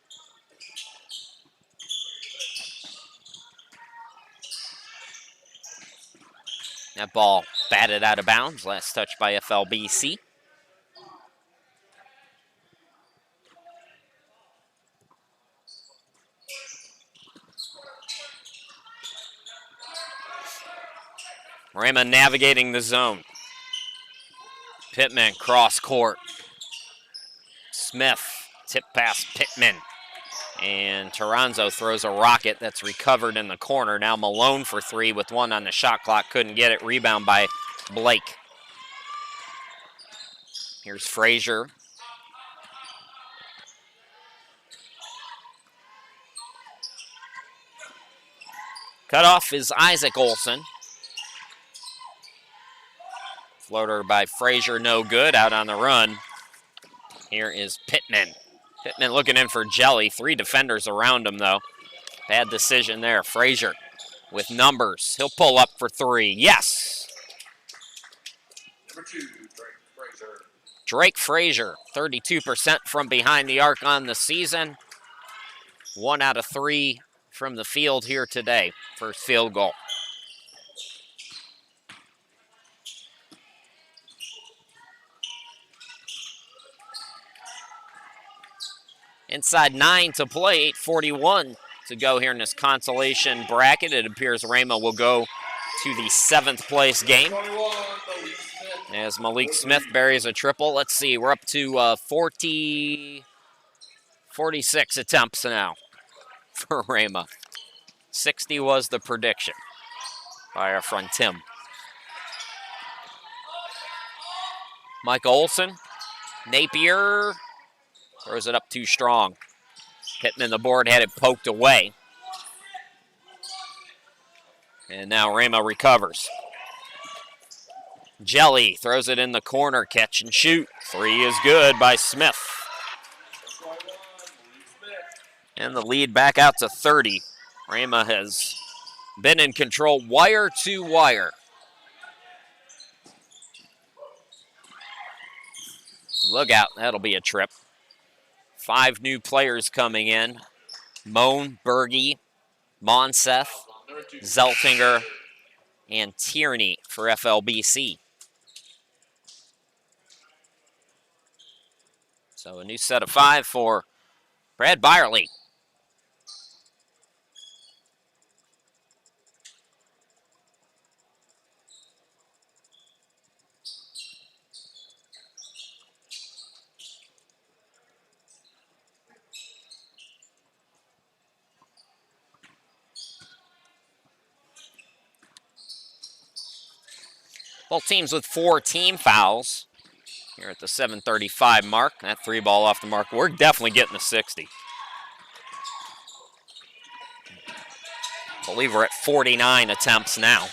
That ball batted out of bounds. Last touch by FLBC. Rhema navigating the zone. Pittman cross court. Smith tip pass Pittman. And Toronzo throws a rocket that's recovered in the corner. Now Malone for 3 with 1 on the shot clock. Couldn't get it. Rebound by Blake. Here's Frazier. Cutoff is Isaac Olson. Floater by Frazier, no good. Out on the run. Here is Pittman. Pittman looking in for Jelly. 3 defenders around him, though. Bad decision there. Frazier with numbers. He'll pull up for 3. Yes! Number 2, Drake Frazier. Drake Frazier, 32% from behind the arc on the season. 1 out of 3 from the field here today. First field goal. Inside 9 to play, 8:41 to go here in this consolation bracket. It appears Rhema will go to the 7th place game. 21, Malik Smith. As Malik Smith buries a triple. Let's see, we're up to 46 attempts now for Rhema. 60 was the prediction by our friend Tim. Mike Olson, Napier, throws it up too strong. Pittman, the board, had it poked away. And now Rhema recovers. Jelly throws it in the corner, catch and shoot. 3 is good by Smith. 21, Malik Smith. And the lead back out to 30. Rhema has been in control wire to wire. Look out, that'll be a trip. 5 new players coming in. Moan, Berge, Monseth, Number 2, Zeltinger, and Tierney for FLBC. So a new set of 5 for Brad Byerly. Both teams with 4 team fouls here at the 7:35 mark. That 3 ball off the mark. We're definitely getting a 60. I believe we're at 49 attempts now.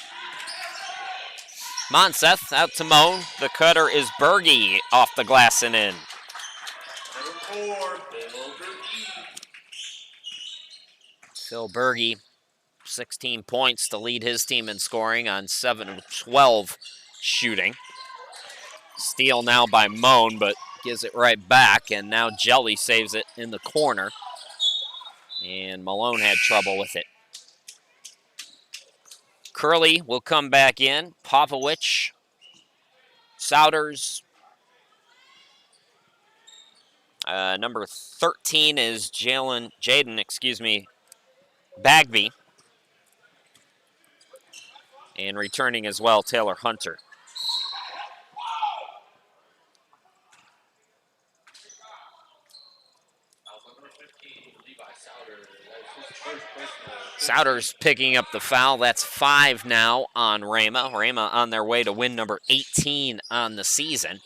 Monseth out to Moan. The cutter is Berge off the glass and in. Number 4, Bill Berge. Phil Berge, 16 points to lead his team in scoring on 7 of 12 shooting. Steal now by Moan, but gives it right back, and now Jelly saves it in the corner. And Malone had trouble with it. Curley will come back in. Popovich, Souders. Number 13 is Jaden, Bagby. And returning as well, Taylor Hunter. Number 15, Levi Souders. That's his first personal. Souders picking up the foul. That's 5 now on Rhema. Rhema on their way to win number 18 on the season.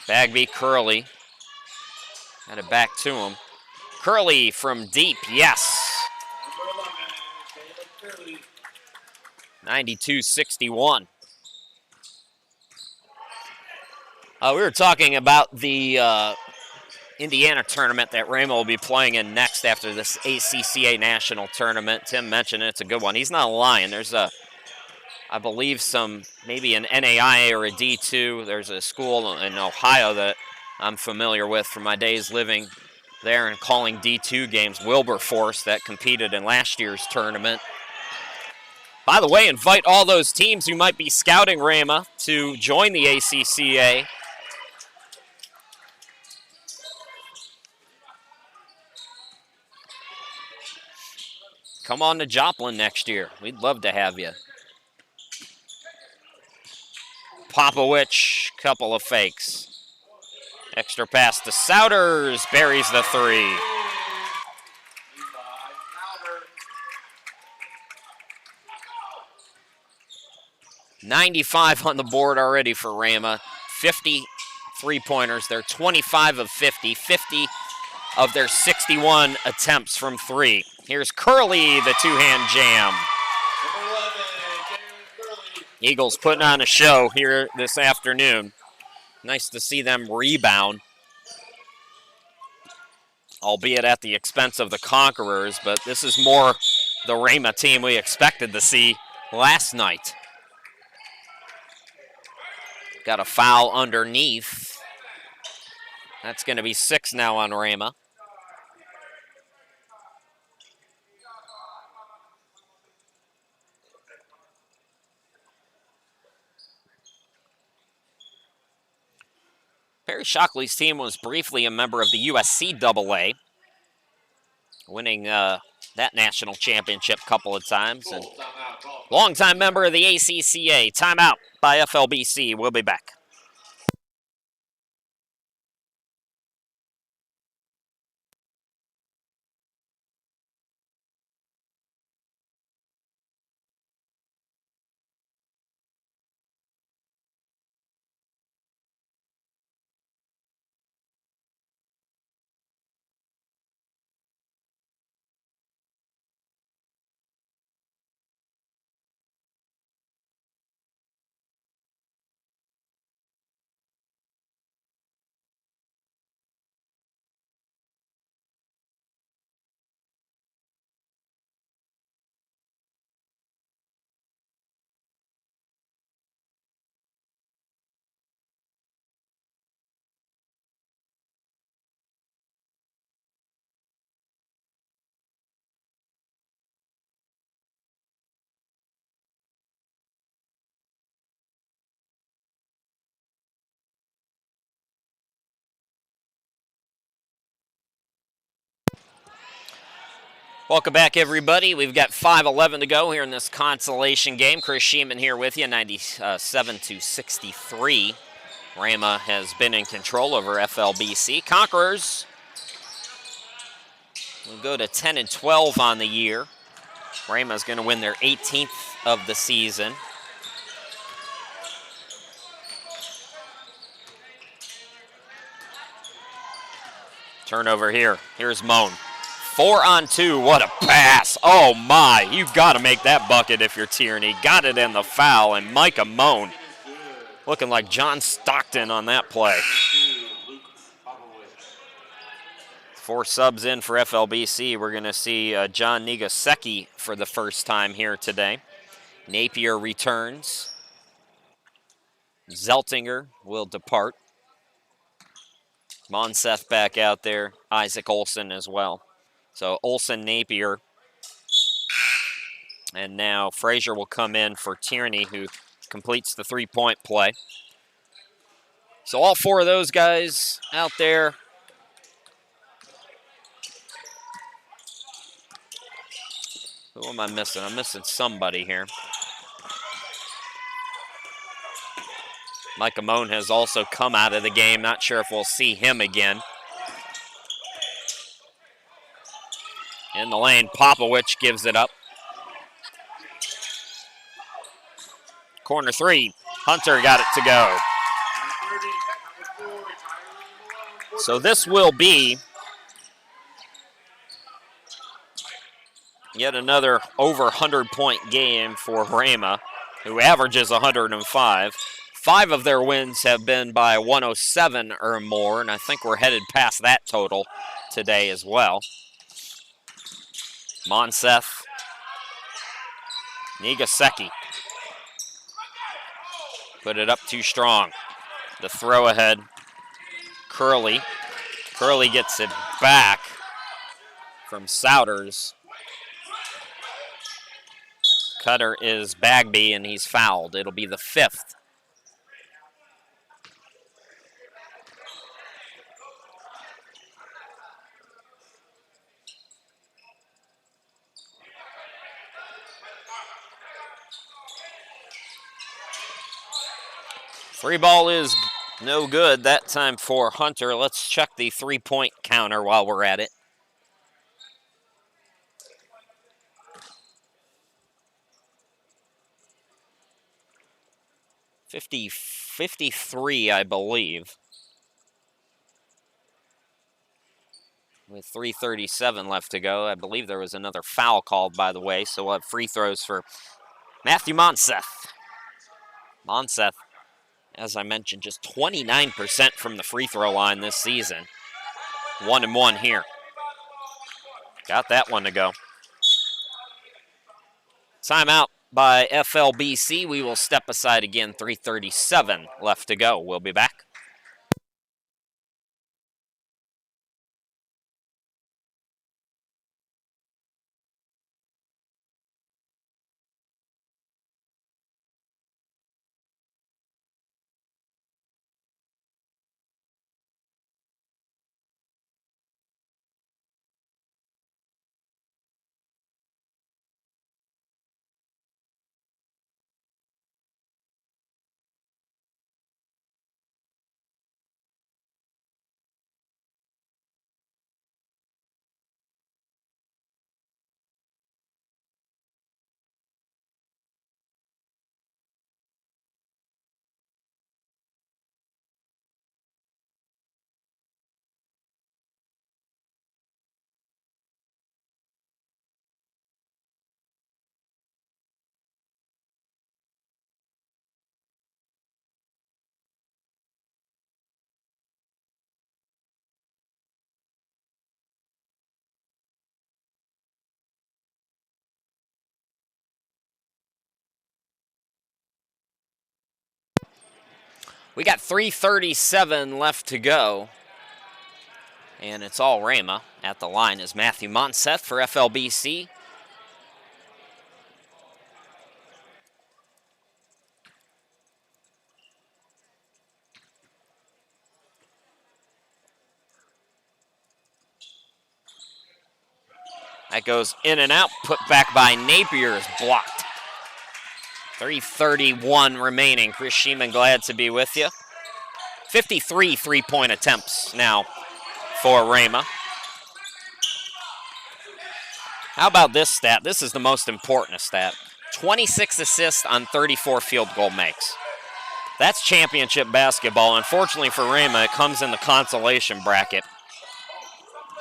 Bagby, Curley. Got it back to him. Curley from deep, yes. Number 11, Caleb Curley. 92-61. We were talking about the Indiana tournament that Rhema will be playing in next after this ACCA national tournament. Tim mentioned it's a good one. He's not lying. There's I believe maybe an NAIA or a D2. There's a school in Ohio that I'm familiar with from my days living there and calling D2 games, Wilberforce, that competed in last year's tournament. By the way, invite all those teams who might be scouting Rhema to join the ACCA. Come on to Joplin next year. We'd love to have you. Popovich, couple of fakes. Extra pass to Souders, buries the 3. Levi Souders. 95 on the board already for Rhema. 50 3-pointers. They're 25 of 50. 50 of their 61 attempts from 3. Here's Curley, the 2-hand jam. Number 11, Caleb Curley. Eagles putting on a show here this afternoon. Nice to see them rebound, albeit at the expense of the Conquerors, but this is more the Rhema team we expected to see last night. Got a foul underneath. That's going to be 6 now on Rhema. Perry Shockley's team was briefly a member of the USCAA, winning that national championship a couple of times. And Timeout call. longtime member of the ACCA. Timeout by FLBC. We'll be back. Welcome back, everybody. We've got 5:11 to go here in this consolation game. Chris Sheeman here with you, 97-63. Rhema has been in control over FLBC. Conquerors will go to 10-12 on the year. Rhema's going to win their 18th of the season. Turnover here. Here's Moan. 4-on-2. What a pass. Oh, my. You've got to make that bucket if you're Tierney. Got it in the foul, and Micah Moan looking like John Stockton on that play. 4 subs in for FLBC. We're going to see John Nigasecki for the first time here today. Napier returns. Zeltinger will depart. Monseth back out there. Isaac Olson as well. So Olson, Napier. And now Frazier will come in for Tierney, who completes the three-point play. So all 4 of those guys out there. Who am I missing? I'm missing somebody here. Micah Moan has also come out of the game. Not sure if we'll see him again. In the lane, Popowich gives it up. Corner 3, Hunter got it to go. So this will be yet another over 100-point game for Rhema, who averages 105. 5 of their wins have been by 107 or more, and I think we're headed past that total today as well. Monseth. Nigasecki. Put it up too strong. The throw ahead. Curley. Curley gets it back from Souders. Cutter is Bagby, and he's fouled. It'll be the 5th. Free ball is no good that time for Hunter. Let's check the three-point counter while we're at it. .53, I believe. With 3:37 left to go. I believe there was another foul called, by the way, so we'll have free throws for Matthew Monseth. Monseth, as I mentioned, just 29% from the free throw line this season. 1-1 here. Got that one to go. Timeout by FLBC. We will step aside again. 3:37 left to go. We'll be back. We got 3:37 left to go. And it's all Rhema. At the line is Matthew Monseth for FLBC. That goes in and out, put back by Napier, is blocked. 3:31 remaining. Chris Sheeman, glad to be with you. 53 three-point attempts now for Rhema. How about this stat? This is the most important stat. 26 assists on 34 field goal makes. That's championship basketball. Unfortunately for Rhema, it comes in the consolation bracket.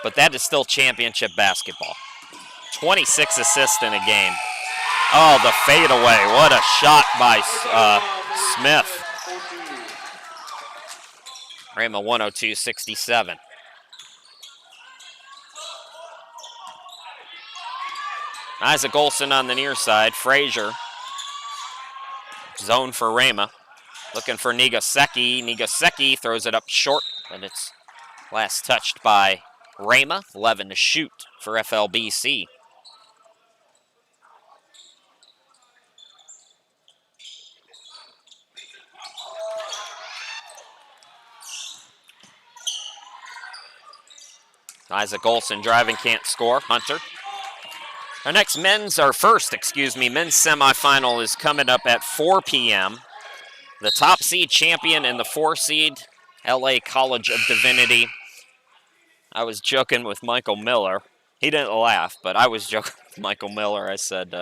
But that is still championship basketball. 26 assists in a game. Oh, the fadeaway. What a shot by Smith. Rhema 102-67. Isaac Olson on the near side. Frazier. Zone for Rhema. Looking for Nigaseki. Nigaseki throws it up short, and it's last touched by Rhema. 11 to shoot for FLBC. Isaac Olson driving, can't score. Hunter. Our first men's semifinal is coming up at 4 p.m. The top seed champion and the 4 seed, LA College of Divinity. I was joking with Michael Miller. He didn't laugh, but I was joking with Michael Miller. I said,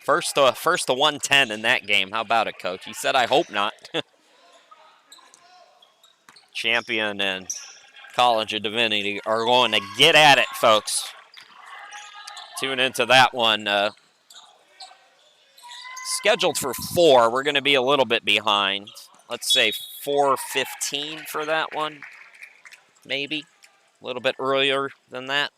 first to 110 in that game. How about it, Coach? He said, I hope not. Champion and College of Divinity are going to get at it, folks. Tune into that one. Scheduled for 4. We're going to be a little bit behind. Let's say 4:15 for that one. Maybe. A little bit earlier than that.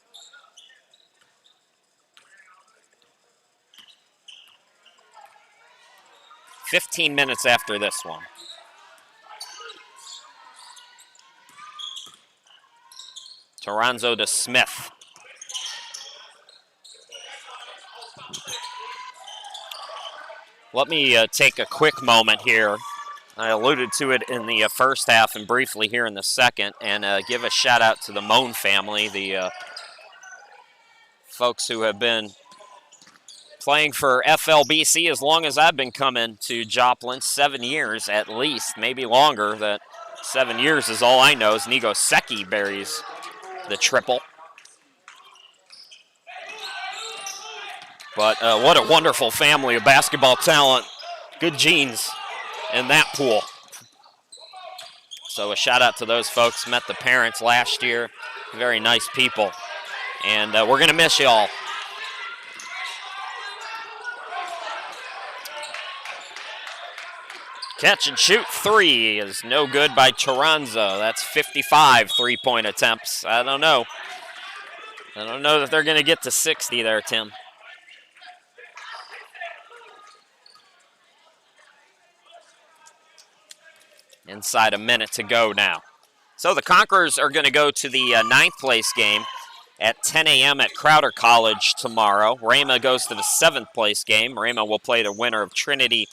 "15 minutes after this one. Toronzo to Smith. Let me take a quick moment here. I alluded to it in the first half and briefly here in the second, and give a shout out to the Moan family, the folks who have been playing for FLBC as long as I've been coming to Joplin, 7 years at least, maybe longer. That 7 years is all I know. As Nigaseki buries the triple. But what a wonderful family of basketball talent. Good genes in that pool. So a shout out to those folks. Met the parents last year. Very nice people. And we're going to miss you all. Catch and shoot 3 is no good by Toronzo. That's 55 3-point attempts. I don't know. I don't know that they're going to get to 60 there, Tim. Inside a minute to go now. So the Conquerors are going to go to the 9th place game at 10 a.m. at Crowder College tomorrow. Rhema goes to the 7th place game. Rhema will play the winner of Trinity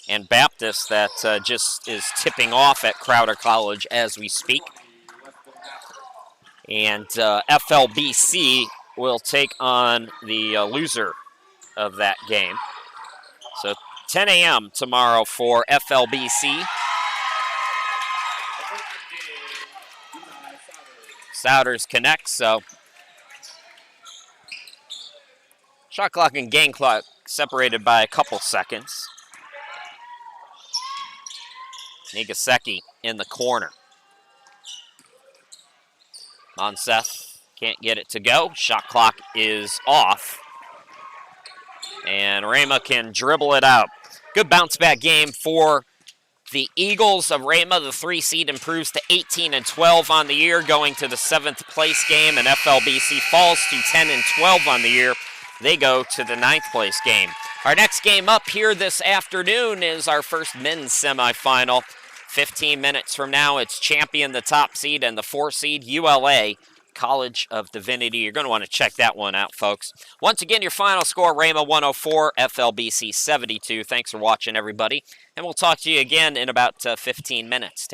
and Baptist that just is tipping off at Crowder College as we speak. And FLBC will take on the loser of that game. So 10 a.m. tomorrow for FLBC. Souders connects, so shot clock and game clock separated by a couple seconds. Nigaseki in the corner. Monseth can't get it to go. Shot clock is off. And Rhema can dribble it out. Good bounce back game for the Eagles of Rhema. The 3 seed improves to 18-12 on the year, going to the 7th place game, and FLBC falls to 10-12 on the year. They go to the 9th place game. Our next game up here this afternoon is our first men's semifinal. 15 minutes from now, it's champion, the top seed, and the 4 seed, ULA College of Divinity. You're going to want to check that one out, folks. Once again, your final score, Rhema 104, FLBC 72. Thanks for watching, everybody, and we'll talk to you again in about 15 minutes. Take